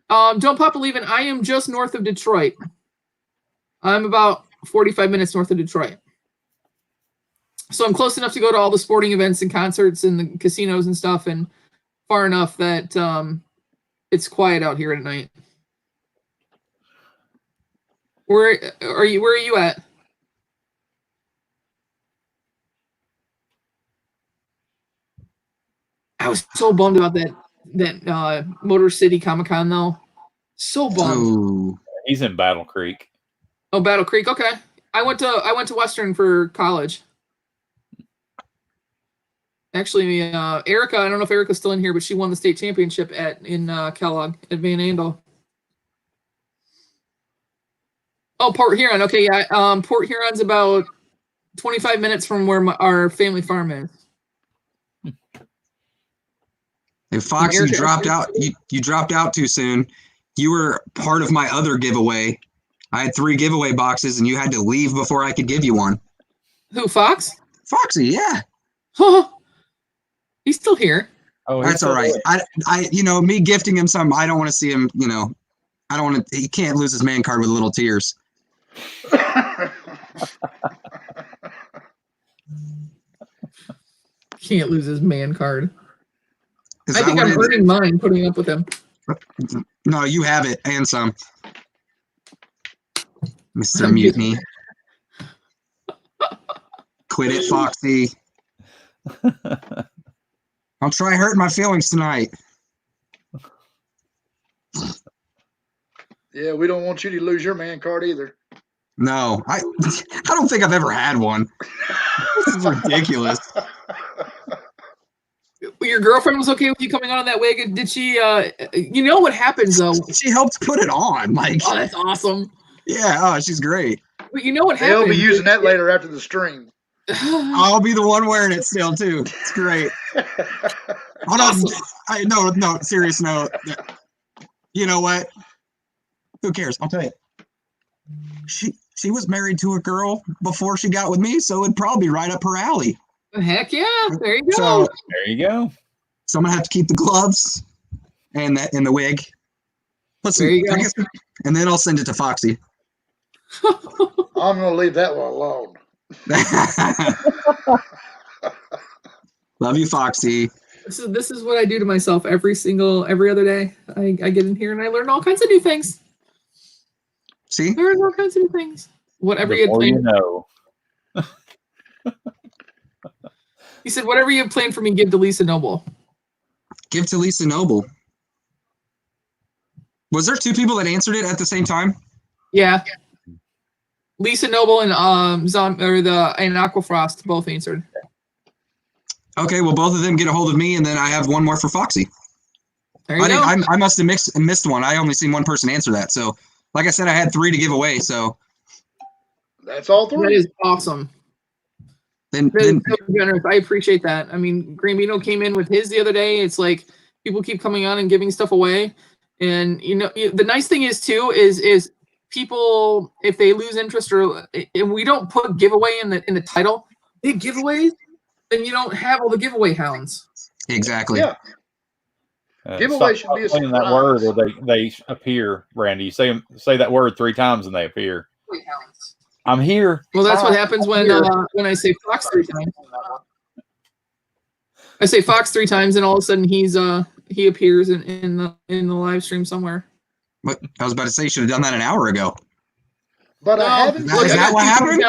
Don't Pop Believe It. I am just north of Detroit. I'm about 45 minutes north of Detroit. So I'm close enough to go to all the sporting events and concerts and the casinos and stuff, and far enough that it's quiet out here at night. Where are you? Where are you at? I was so bummed about that Motor City Comic Con though. So bummed. Ooh. He's in Battle Creek. Oh, Battle Creek. Okay, I went to Western for college. Actually, Erica. I don't know if Erica's still in here, but she won the state championship in Kellogg at Van Andel. Oh, Port Huron. Okay, yeah. Port Huron's about 25 minutes from where our family farm is. If Foxy dropped out, you dropped out too soon. You were part of my other giveaway. I had 3 giveaway boxes, and you had to leave before I could give you one. Who, Fox? Foxy, yeah. He's still here. Oh, That's all right. I, me gifting him something, I don't want to see him. I don't want to. He can't lose his man card with little tears. Can't lose his man card. Is I that think what I'm it- earning mine putting up with him. No, you have it and some. Mr. Mutiny. Quit it, Foxy. I'll try hurting my feelings tonight. Yeah, we don't want you to lose your man card either. No, I don't think I've ever had one. This is ridiculous. Your girlfriend was okay with you coming on that wig. Did she? You know what happens though? She helped put it on. Like, Oh, that's awesome. yeah, oh, she's great. But you know what They'll happens? be using that later after the stream. I'll be the one wearing it still too. It's great. Oh no, serious note. You know what? Who cares? I'll tell you. She was married to a girl before she got with me, so it'd probably be right up her alley. Heck yeah! There you go. So There you go. I'm gonna have to keep the gloves and the wig. There you go. And then I'll send it to Foxy. I'm going to leave that one alone. Love you, Foxy. This is what I do to myself every other day. I get in here and I learn all kinds of new things. See? Learn all kinds of new things. Whatever you had Before you planned. know. He said, whatever you have planned for me, give to Lisa Noble. Give to Lisa Noble. Was there 2 people that answered it at the same time? Yeah. Lisa Noble and Aquafrost both answered. Okay, well, both of them get a hold of me, and then I have one more for Foxy. There you go. I must have missed one. I only seen one person answer that. So, like I said, I had 3 to give away. So That's all 3. That is awesome. then That is so generous. I appreciate that. I mean, Gramino came in with his the other day. It's like people keep coming on and giving stuff away. And, the nice thing is, too, is people, if they lose interest or if we don't put giveaway in the title, big giveaways, then you don't have all the giveaway hounds. exactly. Yeah. Giveaway should be a saying that word, or they appear. Randy, say that word 3 times and they appear. I'm here. Well, that's what happens when I say Fox 3 times. I say Fox 3 times, and all of a sudden he appears in the live stream somewhere. What I was about to say, you should have done that an hour ago. But No, I haven't. Is that what happened?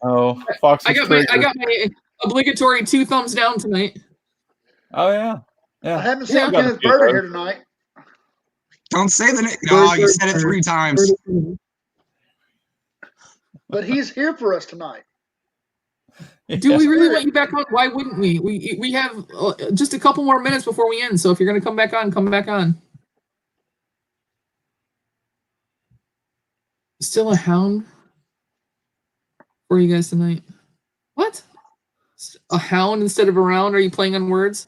Oh, Fox. I got my obligatory 2 thumbs down tonight. Oh yeah. I haven't Yeah. seen Kenneth Burger here tonight. Don't say the name. No, you said it 3 times. But he's here for us tonight. Do we really want you back on? Why wouldn't we? We have just a couple more minutes before we end. So if you're going to come back on, come back on. Still a hound for you guys tonight. What? A hound instead of a round? Are you playing on words?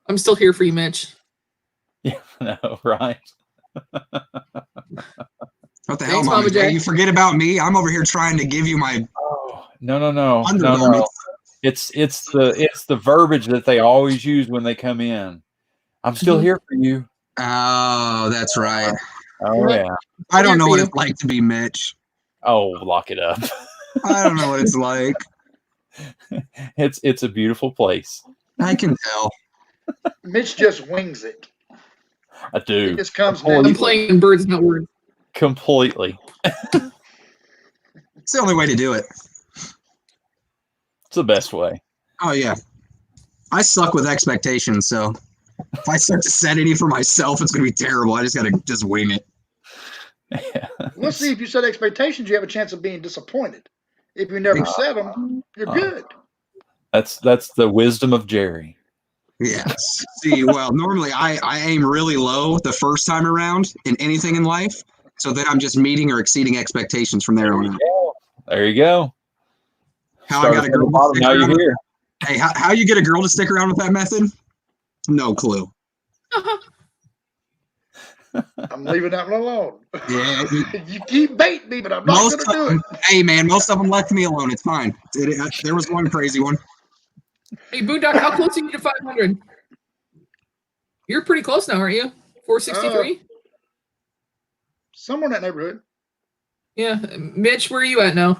I'm still here for you, Mitch. Yeah, no, right. What the hell, Thanks, Mama Mama J? J. You forget about me? I'm over here trying to give you my No. undergarments. It's the verbiage that they always use when they come in. I'm still here for you. Oh, that's right. Oh yeah. I don't know for what you. it's like to be Mitch. Oh, lock it up. I don't know what it's like. It's a beautiful place. I can tell. Mitch just wings it. I do. It just comes Boy, I'm naturally. playing in birds, not words. Completely. It's the only way to do it. It's the best way. Oh yeah. I suck with expectations, so if I start to set any for myself, it's gonna be terrible. I just gotta wing it. Yeah. We'll see if you set expectations, you have a chance of being disappointed. If you never set them, you're good. That's the wisdom of Jerry. Yes. See, well, normally I aim really low the first time around in anything in life, so then I'm just meeting or exceeding expectations from there on out. There you go. How I got a girl to stick now around you're with, here. hey, how you get a girl to stick around with that method? No clue. I'm leaving that one alone. Yeah, You keep baiting me, but I'm not going to do it. Hey, man, most of them left me alone. It's fine. There was one crazy one. Hey, Boondock, how close are you to 500? You're pretty close now, aren't you? 463? Somewhere in that neighborhood. Yeah. Mitch, where are you at now?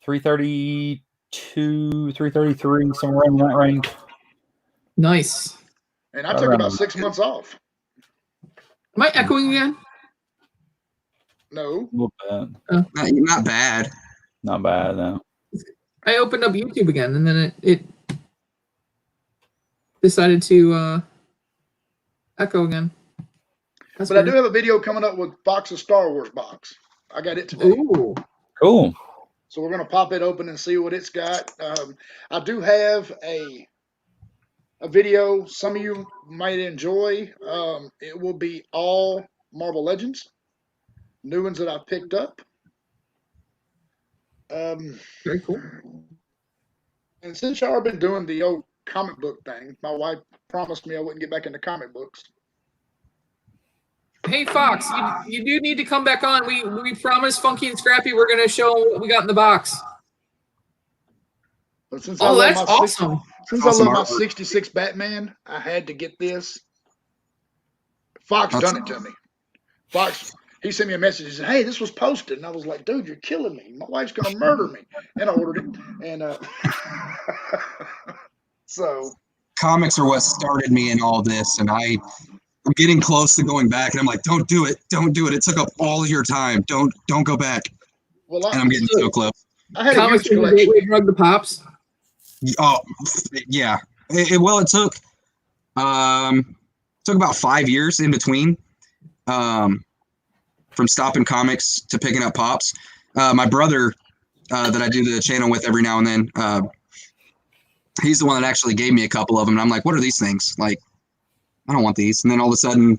332, 333, somewhere in that range. Nice. And I took about 6 months off. Am I echoing again? No. A little bit. Not bad. Not bad, no. I opened up YouTube again, and then it decided to echo again. That's But I weird. do have a video coming up with Fox's Star Wars box. I got it today. Ooh. Cool. So we're going to pop it open and see what it's got. I do have a video some of you might enjoy. It will be all Marvel Legends. New ones that I've picked up. Very cool. And since y'all have been doing the old comic book thing, my wife promised me I wouldn't get back into comic books. Hey, Fox, you do need to come back on. We promised Funky and Scrappy we're going to show what we got in the box. But since Oh, that's awesome. Since Awesome I love artwork. my 66 Batman, I had to get this. Fox done it to me. Fox, he sent me a message. He said, "Hey, this was posted." And I was like, "Dude, you're killing me. My wife's going to murder me." And I ordered it. And so. Comics are what started me in all this, and I'm getting close to going back, and I'm like, don't do it. Don't do it. It took up all of your time. Don't go back. Well, And I'm getting so close. I had a Comics huge are the collection. gateway drug to pops. Oh, yeah. Well, it took about 5 years in between, from stopping comics to picking up pops. My brother, that I do the channel with every now and then, he's the one that actually gave me a couple of them. And I'm like, what are these things? Like, I don't want these. And then all of a sudden,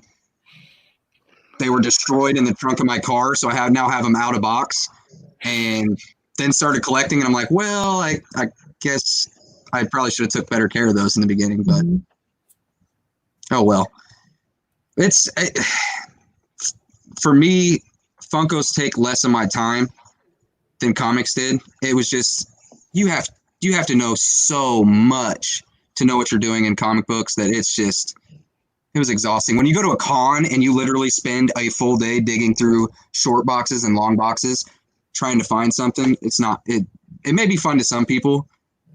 they were destroyed in the trunk of my car. So I now have them out of box, and then started collecting. And I'm like, well, I guess I probably should have took better care of those in the beginning, but oh well. For me, Funkos take less of my time than comics did. It was just you have to know so much to know what you're doing in comic books that it was exhausting. When you go to a con and you literally spend a full day digging through short boxes and long boxes trying to find something, it may be fun to some people.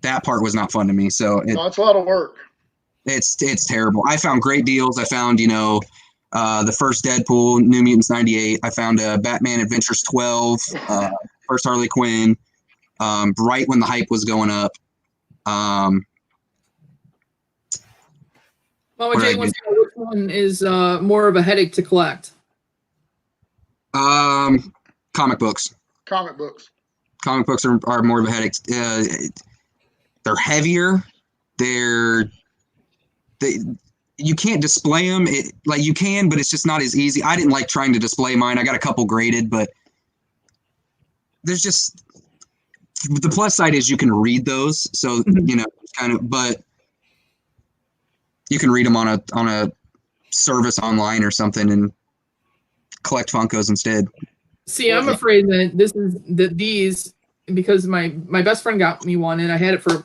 That part was not fun to me. So It's a lot of work. It's terrible. I found great deals. I found, the first Deadpool, New Mutants 98. I found Batman Adventures 12, first Harley Quinn, right when the hype was going up. Mama Jay wants to know which one is more of a headache to collect. Comic books. Comic books. Comic books are more of a headache. They're heavier. You can't display them. You can, but it's just not as easy. I didn't like trying to display mine. I got a couple graded, but there's just the plus side is you can read those. So but you can read them on a service online or something and collect Funkos instead. See, I'm afraid that these because my best friend got me one, and I had it for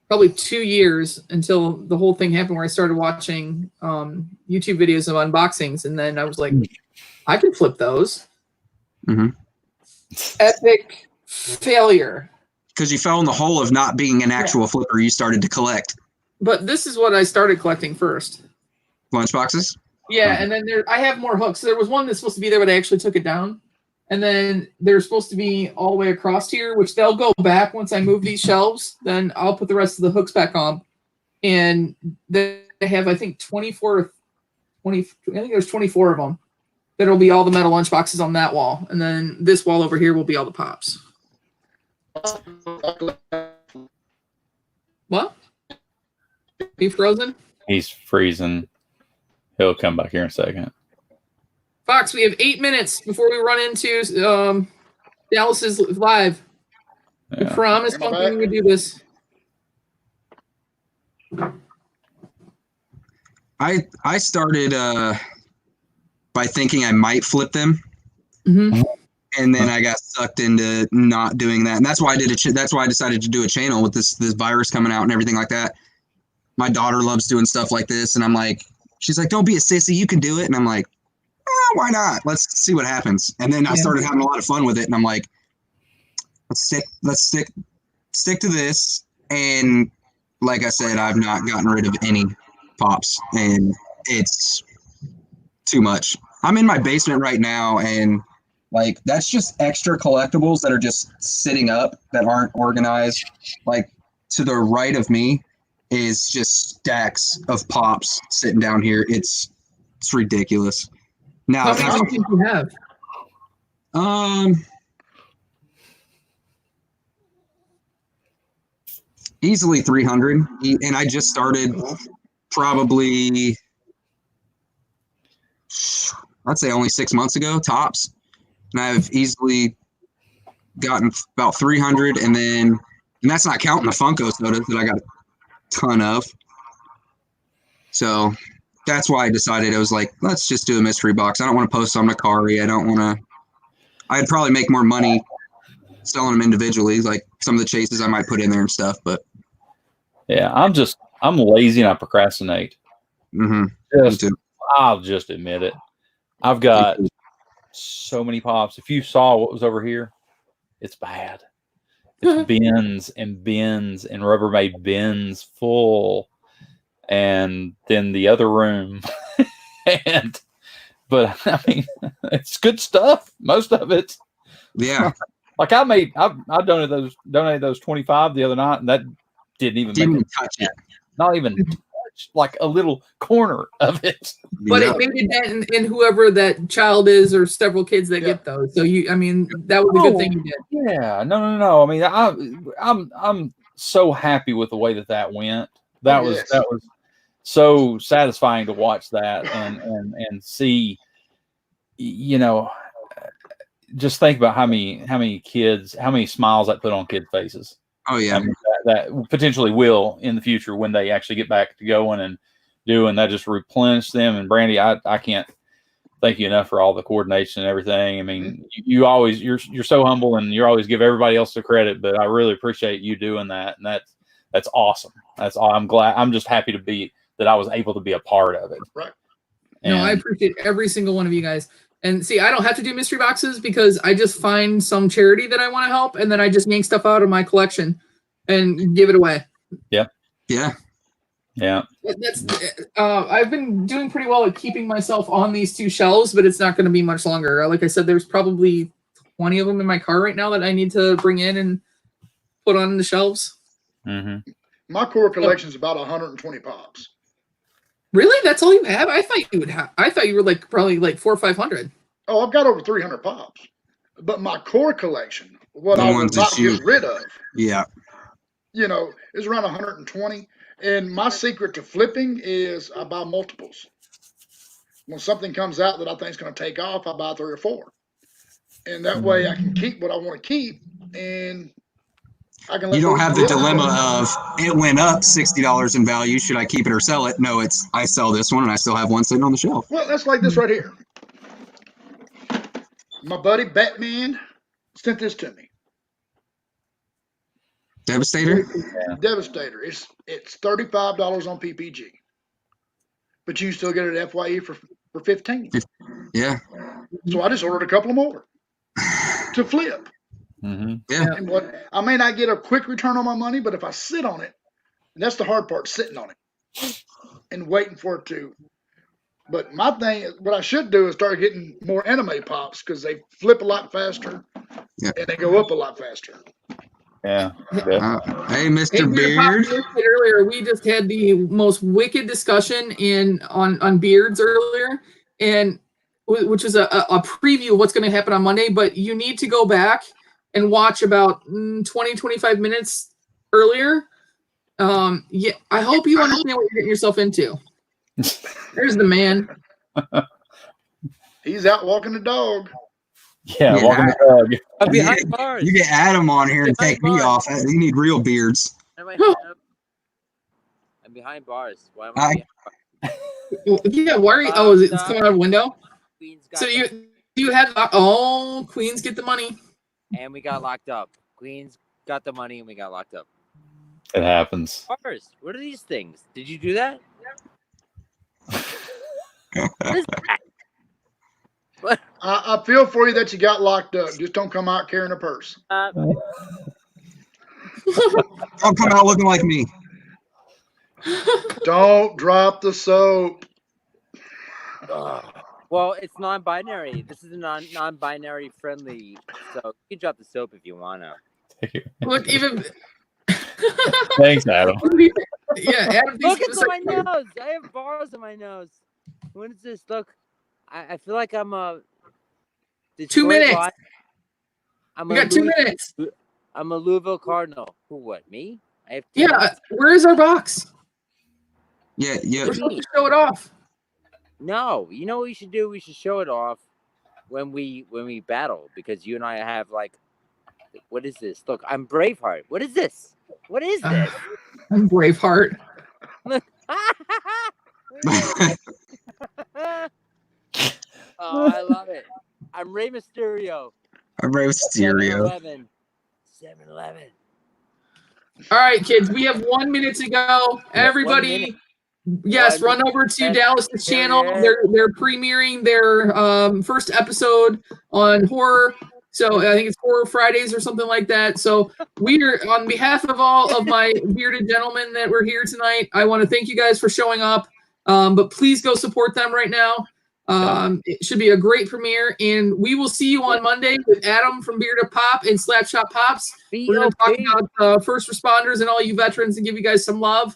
probably 2 years until the whole thing happened where I started watching YouTube videos of unboxings, and then I was like, I can flip those. Mm-hmm. Epic failure. Because you fell in the hole of not being an actual flipper. You started to collect But this is what I started collecting first. lunchboxes. Yeah, and then I have more hooks. There was one that's supposed to be there, but I actually took it down. And then they're supposed to be all the way across here, which they'll go back once I move these shelves. Then I'll put the rest of the hooks back on. And they have, I think, 24 or 20. I think there's 24 of them. That'll be all the metal lunchboxes on that wall. And then this wall over here will be all the pops. What? Are you frozen? He's freezing. He'll come back here in a second. Fox, we have 8 minutes before we run into Dallas's live. Yeah. I promised Pumpkin we would do this. I started by thinking I might flip them, and then I got sucked into not doing that, and that's why I did that's why I decided to do a channel with this virus coming out and everything like that. My daughter loves doing stuff like this, and I'm like, she's like, "Don't be a sissy, you can do it," and I'm like, "Oh, why not? Let's see what happens." And then I started having a lot of fun with it, and I'm like, let's stick to this. And like I said, I've not gotten rid of any pops, and it's too much. I'm in my basement right now, and like that's just extra collectibles that are just sitting up that aren't organized. Like to the right of me is just stacks of pops sitting down here. It's ridiculous. Now, how many do you think you have? Easily 300, and I just started probably, I'd say only 6 months ago, tops, and I've easily gotten about 300, and that's not counting the Funko sodas that I got a ton of. So that's why I decided, I was like, let's just do a mystery box. I don't want to post on Nakari. I don't want to. I'd probably make more money selling them individually, like some of the chases I might put in there and stuff. But yeah, I'm lazy and I procrastinate. I'll just admit it. I've got so many pops. If you saw what was over here, it's bad. It's bins and bins and Rubbermaid bins full. And then the other room, but I mean, it's good stuff. Most of it, yeah. Like I donated those 25 the other night, and that didn't even touch it. Not even touch like a little corner of it. But it made a dent in whoever that child is, or several kids that get those. So I mean, that was a good thing you did. Yeah, no. I mean, I'm so happy with the way that went. That was so satisfying to watch that and see, you know, just think about how many kids, how many smiles that put on kids' faces. Oh yeah. I mean, that potentially will in the future when they actually get back to going and doing that, just replenish them. And Brandy, I can't thank you enough for all the coordination and everything. I mean, you're so humble and you always give everybody else the credit, but I really appreciate you doing that. And that's awesome. That's all. I'm just happy that I was able to be a part of it. Right. No, I appreciate every single one of you guys. And see, I don't have to do mystery boxes because I just find some charity that I want to help, and then I just yank stuff out of my collection and give it away. Yeah. Yeah. Yeah. That's I've been doing pretty well at keeping myself on these two shelves, but it's not going to be much longer. Like I said, there's probably 20 of them in my car right now that I need to bring in and put on the shelves. Mm-hmm. My core collection is about 120 pops. Really? That's all you have? I thought you would have. I thought you were like probably like 400 or 500. Oh, I've got over 300 pops. But my core collection, what I would not get rid of, you know, is around 120. And my secret to flipping is I buy multiples. When something comes out that I think is going to take off, I buy 3 or 4. And that way I can keep what I want to keep, and I can let you don't have the dilemma of it went up $60 in value. Should I keep it or sell it? No, it's I sell this one and I still have one sitting on the shelf. Well, that's like this right here. My buddy Batman sent this to me. Devastator? Yeah. Devastator. It's $35 on PPG. But you still get it at FYE for $15. Yeah. So I just ordered a couple more to flip. Mm-hmm. Yeah. And what I may not get a quick return on my money, but if I sit on it, and that's the hard part, sitting on it and waiting for it to But my thing, what I should do is start getting more anime pops because they flip a lot faster Yeah. and they go up a lot faster. Yeah. Hey, Hey, Mr. Beard Pop, Beard. you said earlier, we just had the most wicked discussion on beards earlier, and which is a preview of what's going to happen on Monday. But you need to go back and watch about 20, 25 minutes earlier. Yeah, I hope you understand what you're getting yourself into. There's the man. He's out walking the dog. Yeah, walking the dog. I'm behind bars. You get Adam on here and Behind take me bars. off. You need real beards. I'm behind bars. Why am I Yeah, why are you? Oh, it's coming out of a window. Queens got So you had Queens get the money, and we got locked up. Queens got the money and we got locked up. It happens. Bars. What are these things? Did you do that? What is that? What? I feel for you that you got locked up. Just don't come out carrying a purse. Don't come out looking like me. Don't drop the soap. Well, it's non-binary. This is a non-binary friendly, so you can drop the soap if you wanna. Look, even Thanks, Adam. yeah, Adam. Look, it's on my nose. I have bars on my nose. What is this? Look, I feel like I'm a 2 minutes. We got 2 minutes. I'm a Louisville Cardinal. Who? What? Me? I have. Where is our box? Yeah. We're supposed to show it off. No, you know what we should do? We should show it off when we battle, because you and I have like, what is this? Look, I'm Braveheart. What is this? What is this? I'm Braveheart. Oh, I love it. I'm Rey Mysterio. I'm Rey Mysterio. 7-Eleven. All right, kids, we have 1 minute to go. Everybody, yes, run over to Dallas's channel. They're premiering their first episode on horror. So I think it's Horror Fridays or something like that. So we are, on behalf of all of my bearded gentlemen that were here tonight, I want to thank you guys for showing up. But please go support them right now. It should be a great premiere, and we will see you on Monday with Adam from Bearded Pop and Slapshot Pops. We're going to talk about first responders and all you veterans and give you guys some love.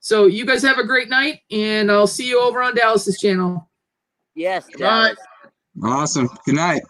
So you guys have a great night, and I'll see you over on Dallas's channel. Yes, Dallas. Awesome. Good night.